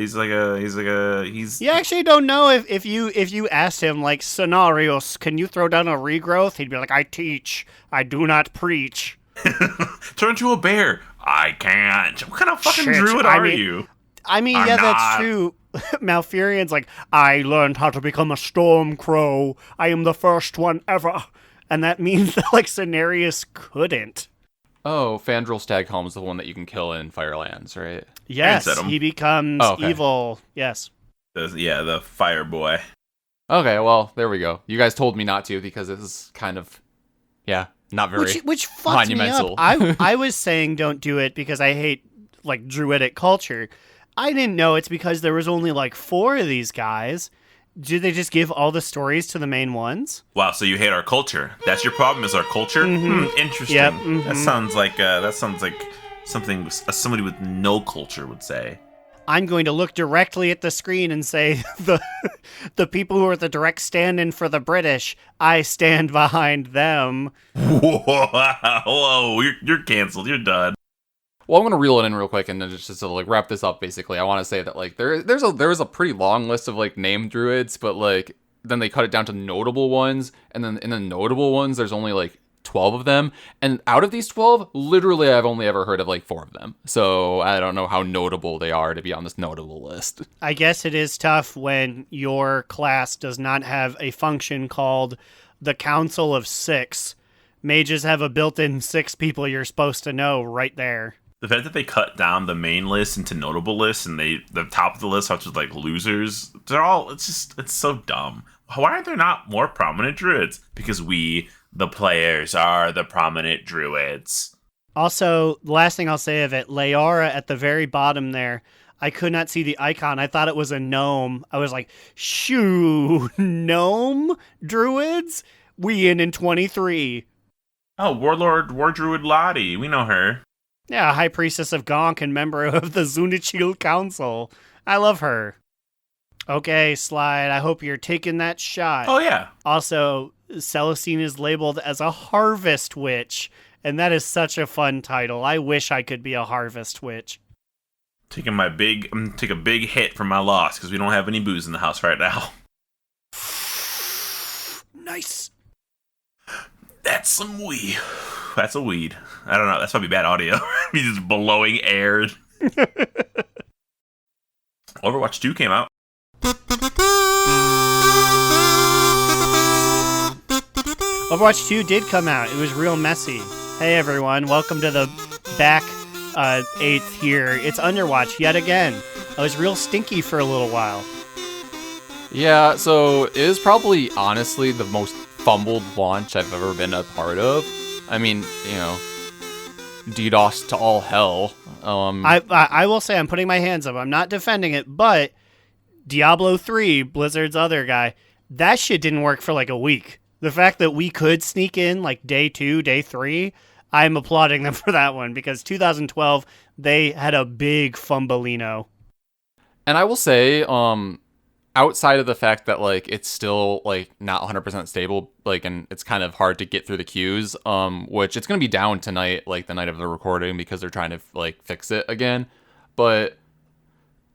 actually don't know if you asked him like, Cenarius, can you throw down a regrowth? He'd be like, I teach, I do not preach. Turn into a bear. I can't. What kind of fucking Shit, druid are you? I mean, I'm yeah, not. that's true. Malfurion's like, I learned how to become a storm crow. I am the first one ever. And that means that, like, Cenarius couldn't. Oh, Fandral Staghelm's the one that you can kill in Firelands, right? Yes, Set him. he becomes okay. evil. Yes. The fire boy. Okay, well, there we go. You guys told me not to because this is kind of, not very Which fucks me monumental. up. I was saying don't do it because I hate, like, druidic culture. I didn't know it's because there was only, like, 4 of these guys. Did they just give all the stories to the main ones? Wow, so you hate our culture? That's your problem? Is our culture? Interesting. Yep, That sounds like something somebody with no culture would say. I'm going to look directly at the screen and say the people who are the direct stand-in for the British, I stand behind them. Whoa, you're canceled. You're done. Well, I'm gonna reel it in real quick and then just to like wrap this up. Basically, I want to say that like there's a pretty long list of like named druids, but like then they cut it down to notable ones, and then in the notable ones, there's only like 12 of them, and out of these 12, literally I've only ever heard of like 4 of them. So I don't know how notable they are to be on this notable list. I guess it is tough when your class does not have a function called the Council of 6. Mages have a built-in 6 people you're supposed to know right there. The fact that they cut down the main list into notable lists and the top of the list starts with like losers, it's so dumb. Why aren't there not more prominent druids? Because we, the players, are the prominent druids. Also, the last thing I'll say of it, Leora at the very bottom there, I could not see the icon. I thought it was a gnome. I was like, shoo, gnome druids? We in 23. Oh, War Druid Lottie. We know her. Yeah, High Priestess of Gonk and member of the Zunichil Council. I love her. Okay, Slide, I hope you're taking that shot. Oh, yeah. Also, Celestine is labeled as a Harvest Witch, and that is such a fun title. I wish I could be a Harvest Witch. Take a big hit from my loss because we don't have any booze in the house right now. Nice. That's some weed. That's a weed. I don't know. That's probably bad audio. He's just blowing air. Overwatch 2 came out. Overwatch 2 did come out. It was real messy. Hey everyone, welcome to the back 8th here. It's Underwatch yet again. I was real stinky for a little while. Yeah, so it is probably honestly the most fumbled launch I've ever been a part of. I mean, DDoS to all hell. I will say I'm putting my hands up. I'm not defending it, but Diablo 3, Blizzard's other guy, that shit didn't work for like a week. The fact that we could sneak in like day 2, day 3, I'm applauding them for that one because 2012, they had a big fumbleino. And I will say, outside of the fact that like it's still like not 100% stable, like, and it's kind of hard to get through the queues, which it's gonna be down tonight, like the night of the recording, because they're trying to like fix it again. But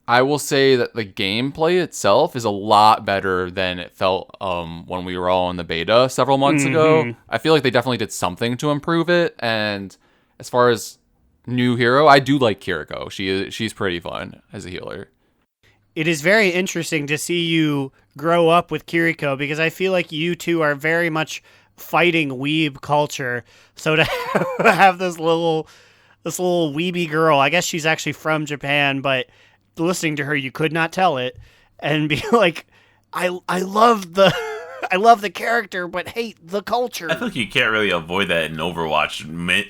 I will say that the gameplay itself is a lot better than it felt when we were all in the beta several months ago. I feel like they definitely did something to improve it. And as far as new hero, I do like Kiriko. She's pretty fun as a healer. It is very interesting to see you grow up with Kiriko because I feel like you two are very much fighting weeb culture. So to have this little this little weeby girl. I guess she's actually from Japan, but listening to her, you could not tell it, and be like, I love the I love the character, but hate the culture. I feel like you can't really avoid that in Overwatch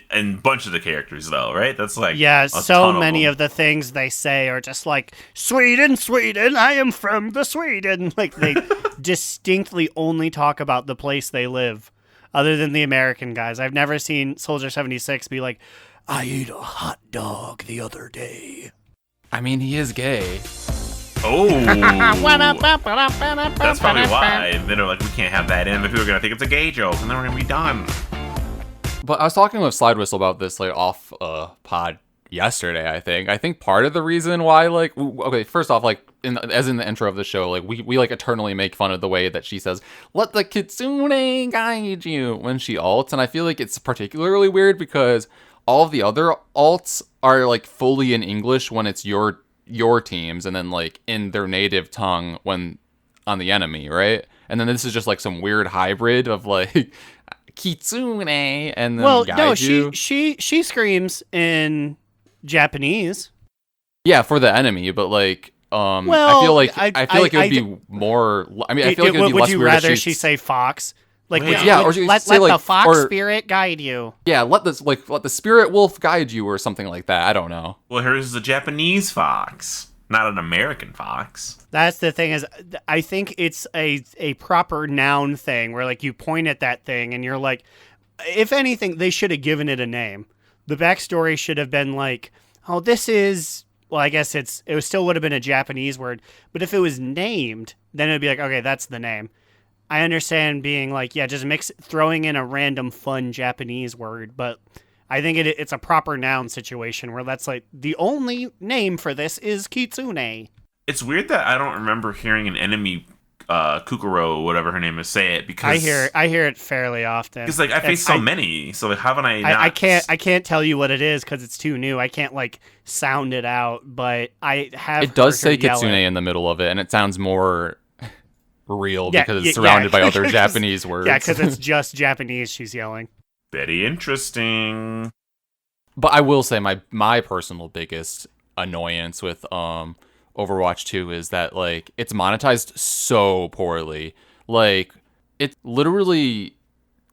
and a bunch of the characters, though, right? That's like so many of the things they say are just like, Sweden, I am from the Sweden. Like, they distinctly only talk about the place they live, other than the American guys. I've never seen Soldier 76 be like, I ate a hot dog the other day. I mean, he is gay. Oh, that's probably why. They're like, we can't have that in, but people are going to think it's a gay joke, and then we're going to be done. But I was talking with Slide Whistle about this, like, off pod yesterday, I think. I think part of the reason why, like, okay, first off, like, as in the intro of the show, like, we like, eternally make fun of the way that she says, let the kitsune guide you, when she ults, and I feel like it's particularly weird because all of the other alts are, like, fully in English when it's your teams, and then like in their native tongue when on the enemy, right? And then this is just like some weird hybrid of like kitsune and then guide you. she screams in Japanese. Yeah, for the enemy, but like I feel like it would be more. I mean, I feel like it would be less weird. Would you rather she say fox? Like, or let the fox spirit guide you. Yeah, let the spirit wolf guide you or something like that. I don't know. Well, here's the Japanese fox, not an American fox. That's the thing, is I think it's a proper noun thing where like you point at that thing and you're like, if anything, they should have given it a name. The backstory should have been like, oh, this is, well, I guess it still would have been a Japanese word, but if it was named, then it'd be like, okay, that's the name. I understand being like, yeah, just throwing in a random fun Japanese word, but I think it's a proper noun situation where that's like, the only name for this is kitsune. It's weird that I don't remember hearing an enemy, Kukuro, whatever her name is, say it, because I hear it fairly often. Because like I face so many, so like, haven't I? Not... I can't tell you what it is because it's too new. I can't like sound it out, but I have. It does say kitsune in the middle of it, and it sounds more real because it's surrounded by other Japanese words. Yeah, because it's just Japanese she's yelling. Very interesting. But I will say my personal biggest annoyance with Overwatch 2 is that like it's monetized so poorly. Like it's literally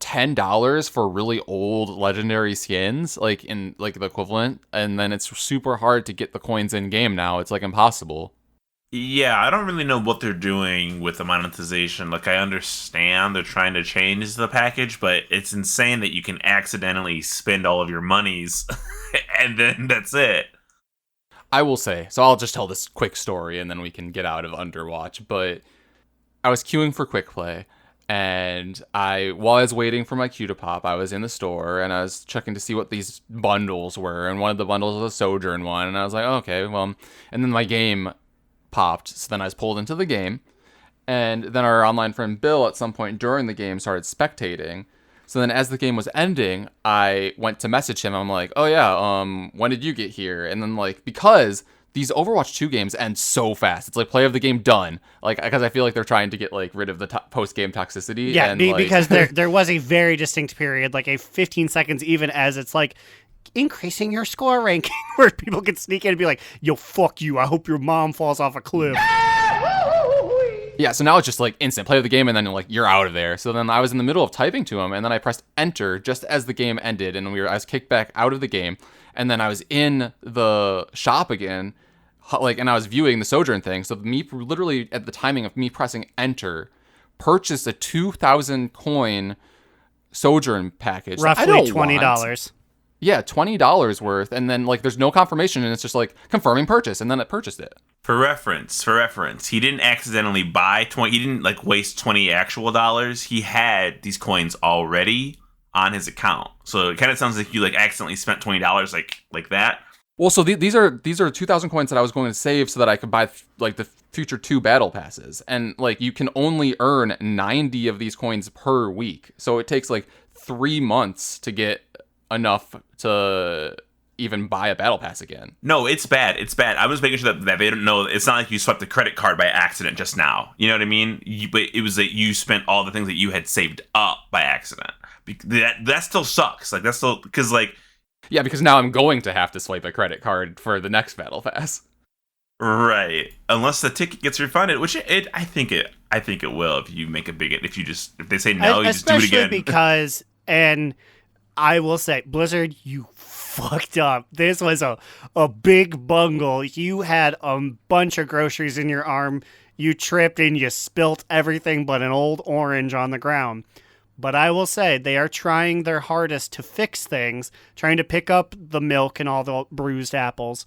$10 for really old legendary skins, like in like the equivalent, and then it's super hard to get the coins in game now. It's like impossible. Yeah, I don't really know what they're doing with the monetization. Like, I understand they're trying to change the package, but it's insane that you can accidentally spend all of your monies, and then that's it. I will say, so I'll just tell this quick story, and then we can get out of Underwatch, but I was queuing for quick play, and while I was waiting for my queue to pop, I was in the store, and I was checking to see what these bundles were, and one of the bundles was a Sojourn one, and I was like, oh, okay, well, and then my game popped, so then I was pulled into the game, and then our online friend Bill at some point during the game started spectating. So then as the game was ending, I went to message him. I'm like, oh yeah, when did you get here? And then like, because these Overwatch 2 games end so fast, it's like play of the game done, like, because I feel like they're trying to get like rid of the post-game toxicity. Yeah, and, because there was a very distinct period, like a 15 seconds even, as it's like increasing your score ranking, where people can sneak in and be like, yo, fuck you, I hope your mom falls off a cliff. Yeah, so now it's just like instant play of the game, and then like you're out of there. So then I was in the middle of typing to him, and then I pressed enter just as the game ended, and I was kicked back out of the game, and then I was in the shop again, like, and I was viewing the Sojourn thing. So me literally at the timing of me pressing enter, purchased a 2,000 coin Sojourn package. Roughly $20. Yeah, $20 worth, and then like there's no confirmation, and it's just like confirming purchase, and then it purchased it. For reference, he didn't accidentally buy 20. He didn't like waste 20 actual dollars. He had these coins already on his account, so it kind of sounds like you like accidentally spent $20 like that. Well, so these are 2,000 coins that I was going to save so that I could buy like the future 2 battle passes, and like you can only earn 90 of these coins per week, so it takes like 3 months to get enough to even buy a battle pass again. No, it's bad. I was making sure that they don't know. It's not like you swept the credit card by accident just now. You know what I mean? But it was that you spent all the things that you had saved up by accident. That still sucks. Like, that's still, because like Yeah, because now I'm going to have to swipe a credit card for the next battle pass. Right. Unless the ticket gets refunded, which I think it will if you make a big if they say no, you just do it again. Especially because, and I will say, Blizzard, you fucked up. This was a big bungle. You had a bunch of groceries in your arm. You tripped and you spilt everything but an old orange on the ground. But I will say, they are trying their hardest to fix things, trying to pick up the milk and all the bruised apples.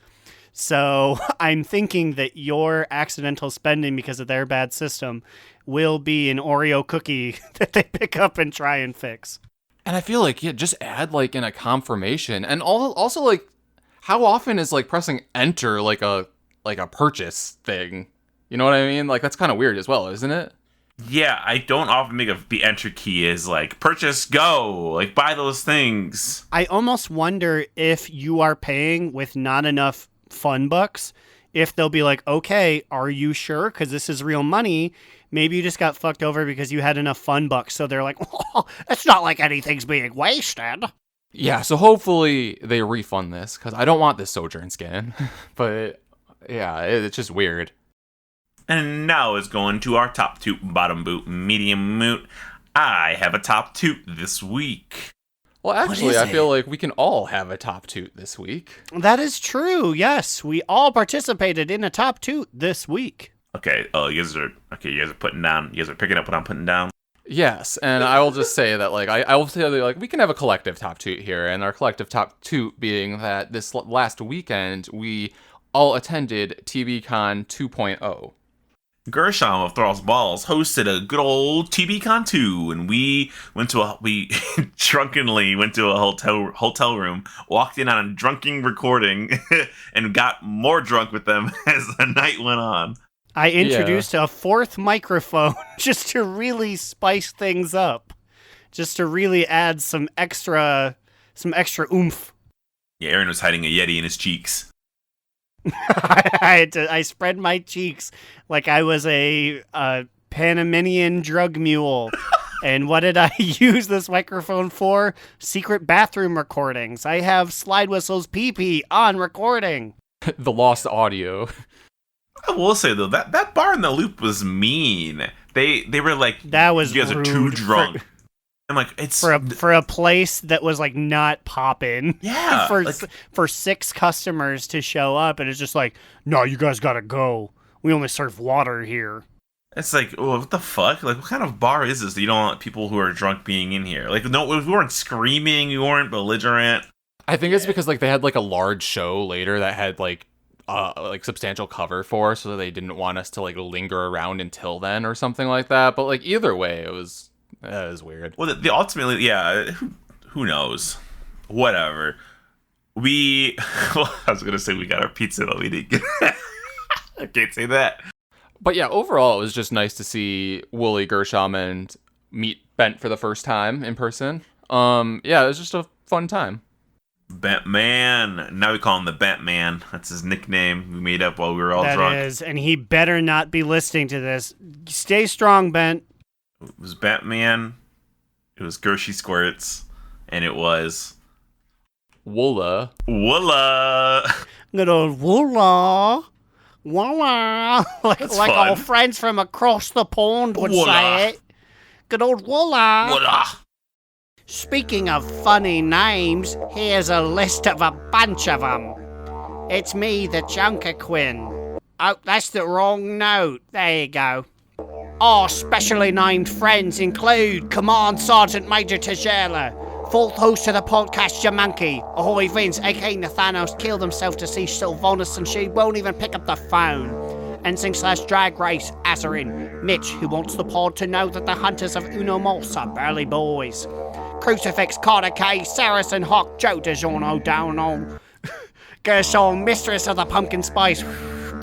So I'm thinking that your accidental spending because of their bad system will be an Oreo cookie that they pick up and try and fix. And I feel like, yeah, just add, like, in a confirmation. And also, like, how often is, like, pressing enter, like a purchase thing? You know what I mean? Like, that's kind of weird as well, isn't it? Yeah, I don't often make the enter key is, like, purchase, go, like, buy those things. I almost wonder if you are paying with not enough fun bucks, if they'll be like, okay, are you sure? Because this is real money. Maybe you just got fucked over because you had enough fun bucks. So they're like, oh, it's not like anything's being wasted. Yeah, so hopefully they refund this, because I don't want this Sojourn skin. But, yeah, it's just weird. And now is going to our top toot, bottom boot, medium moot. I have a top toot this week. Well, actually, I feel like we can all have a top toot this week. That is true. Yes, we all participated in a top toot this week. Okay. Oh, you guys are putting down. You guys are picking up what I'm putting down. Yes, and I will just say that, like, I will say that, like, we can have a collective top toot here, and our collective top toot being that this last weekend we all attended TBCon 2.0. Gershon of Thrall's Balls hosted a good old TBCon 2, and we drunkenly went to a hotel room, walked in on a drunken recording, and got more drunk with them as the night went on. I introduced a fourth microphone just to really spice things up, just to really add some extra oomph. Yeah, Aaron was hiding a Yeti in his cheeks. I spread my cheeks like I was a Panamanian drug mule. And what did I use this microphone for? Secret bathroom recordings. I have Slide Whistle's pee-pee on recording. The lost audio. I will say, though, that bar in the loop was mean. They were like, that was you guys rude are too drunk. I'm like, it's for a place that was like not popping. Yeah, for 6 customers to show up, and it's just like, no, you guys gotta go. We only serve water here. It's like, oh, what the fuck? Like, what kind of bar is this that you don't want people who are drunk being in here? Like, no, we weren't screaming, we weren't belligerent. I think it's because, like, they had, like, a large show later that had, like substantial cover for, so they didn't want us to, like, linger around until then or something like that. But, like, either way, it was weird. Well, the ultimately, yeah, who knows? Whatever. I was gonna say we got our pizza, but we didn't get I can't say that. But yeah, overall, it was just nice to see Wooly, Gershom, and meet Bent for the first time in person. Yeah, it was just a fun time. Bentman. Now we call him the Bentman. That's his nickname we made up while we were all drunk. That is, and he better not be listening to this. Stay strong, Bent. It was Batman, it was Gershie Squirts, and it was Woola. Good old Woola. Woola. like old friends from across the pond would say it. Good old Woola. Speaking of funny names, here's a list of a bunch of them. It's me, the Junkerquin. Oh, that's the wrong note. There you go. Our specially named friends include Command Sergeant Major Tajela, fourth host of the podcast, Jamonkey, Ahoy Vince, aka Nathanos, killed himself to see Sylvanas and she won't even pick up the phone. Ensign/Drag Race, Azerin, Mitch, who wants the pod to know that the hunters of Uno Mos are burly boys. Crucifix, Carter K, Saracen, Hawk, Joe DiGiorno, down on Gershon, Mistress of the Pumpkin Spice,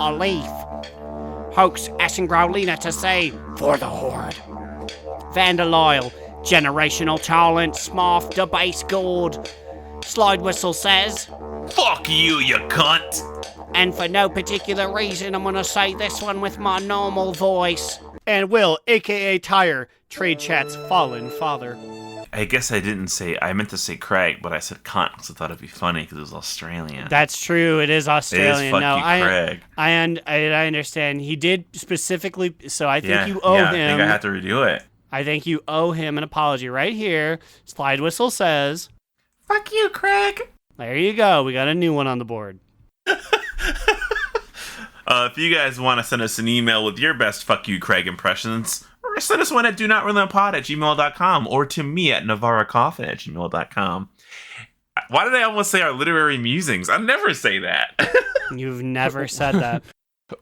a leaf. Hoax, asking Growlina to say, for the Horde. Vandaloil, generational talent, Smarth, the base gourd. Slide Whistle says, fuck you, you cunt. And for no particular reason, I'm gonna say this one with my normal voice. And Will, aka Tyre, Trade Chat's fallen father. I guess I didn't say, I meant to say Craig, but I said cunt because I thought it'd be funny because it was Australian. That's true. It is Australian. It is fuck you, Craig. I understand. He did specifically, so I think you owe him. I think I have to redo it. I think you owe him an apology right here. Slide Whistle says, fuck you, Craig. There you go. We got a new one on the board. If you guys want to send us an email with your best fuck you, Craig impressions, or send us one at donotrelentlpod@gmail.com or to me at navarracoffin@gmail.com. Why did I almost say our literary musings? I never say that. You've never said that.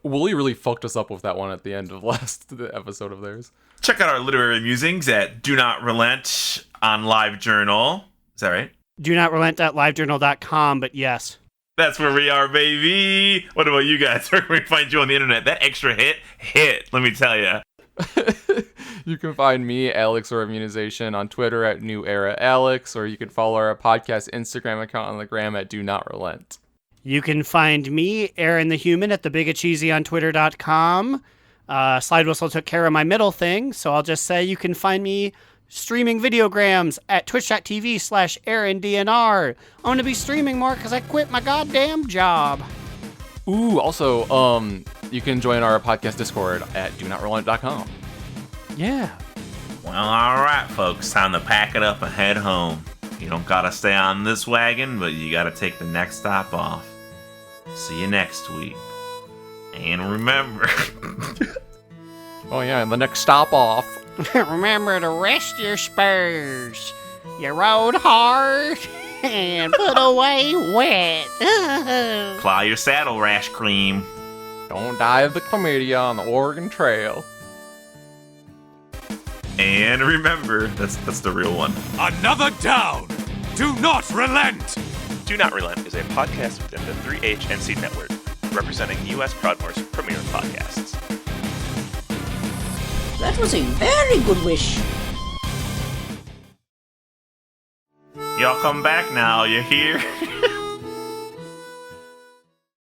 Wooly really fucked us up with that one at the end of last episode of theirs. Check out our literary musings at Do Not Relent on Livejournal. Is that right? Do not relent at livejournal.com, but yes. That's where we are, baby. What about you guys? Where can we find you on the internet? That extra hit, let me tell you. You can find me, Alex or Immunization, on Twitter at New Era Alex, or you can follow our podcast Instagram account on the gram at Do Not Relent. You can find me, Aaron the Human, at thebigacheesy on Twitter.com. Slide Whistle took care of my middle thing, so I'll just say you can find me streaming videograms at twitch.tv/AaronDNR. I'm going to be streaming more because I quit my goddamn job. Ooh, also, you can join our podcast Discord at DoNotRelent.com. Yeah. Well, all right, folks. Time to pack it up and head home. You don't got to stay on this wagon, but you got to take the next stop off. See you next week. And remember... Oh, yeah, and the next stop off. Remember to rest your spurs. You rode hard and put away wet. Plow your saddle, rash cream. Don't die of the chlamydia on the Oregon Trail. And remember, that's the real one. Another down! Do not relent! Do Not Relent is a podcast within the 3HNC network, representing U.S. Proudmoore's premier podcasts. That was a very good wish. Y'all come back now, you hear?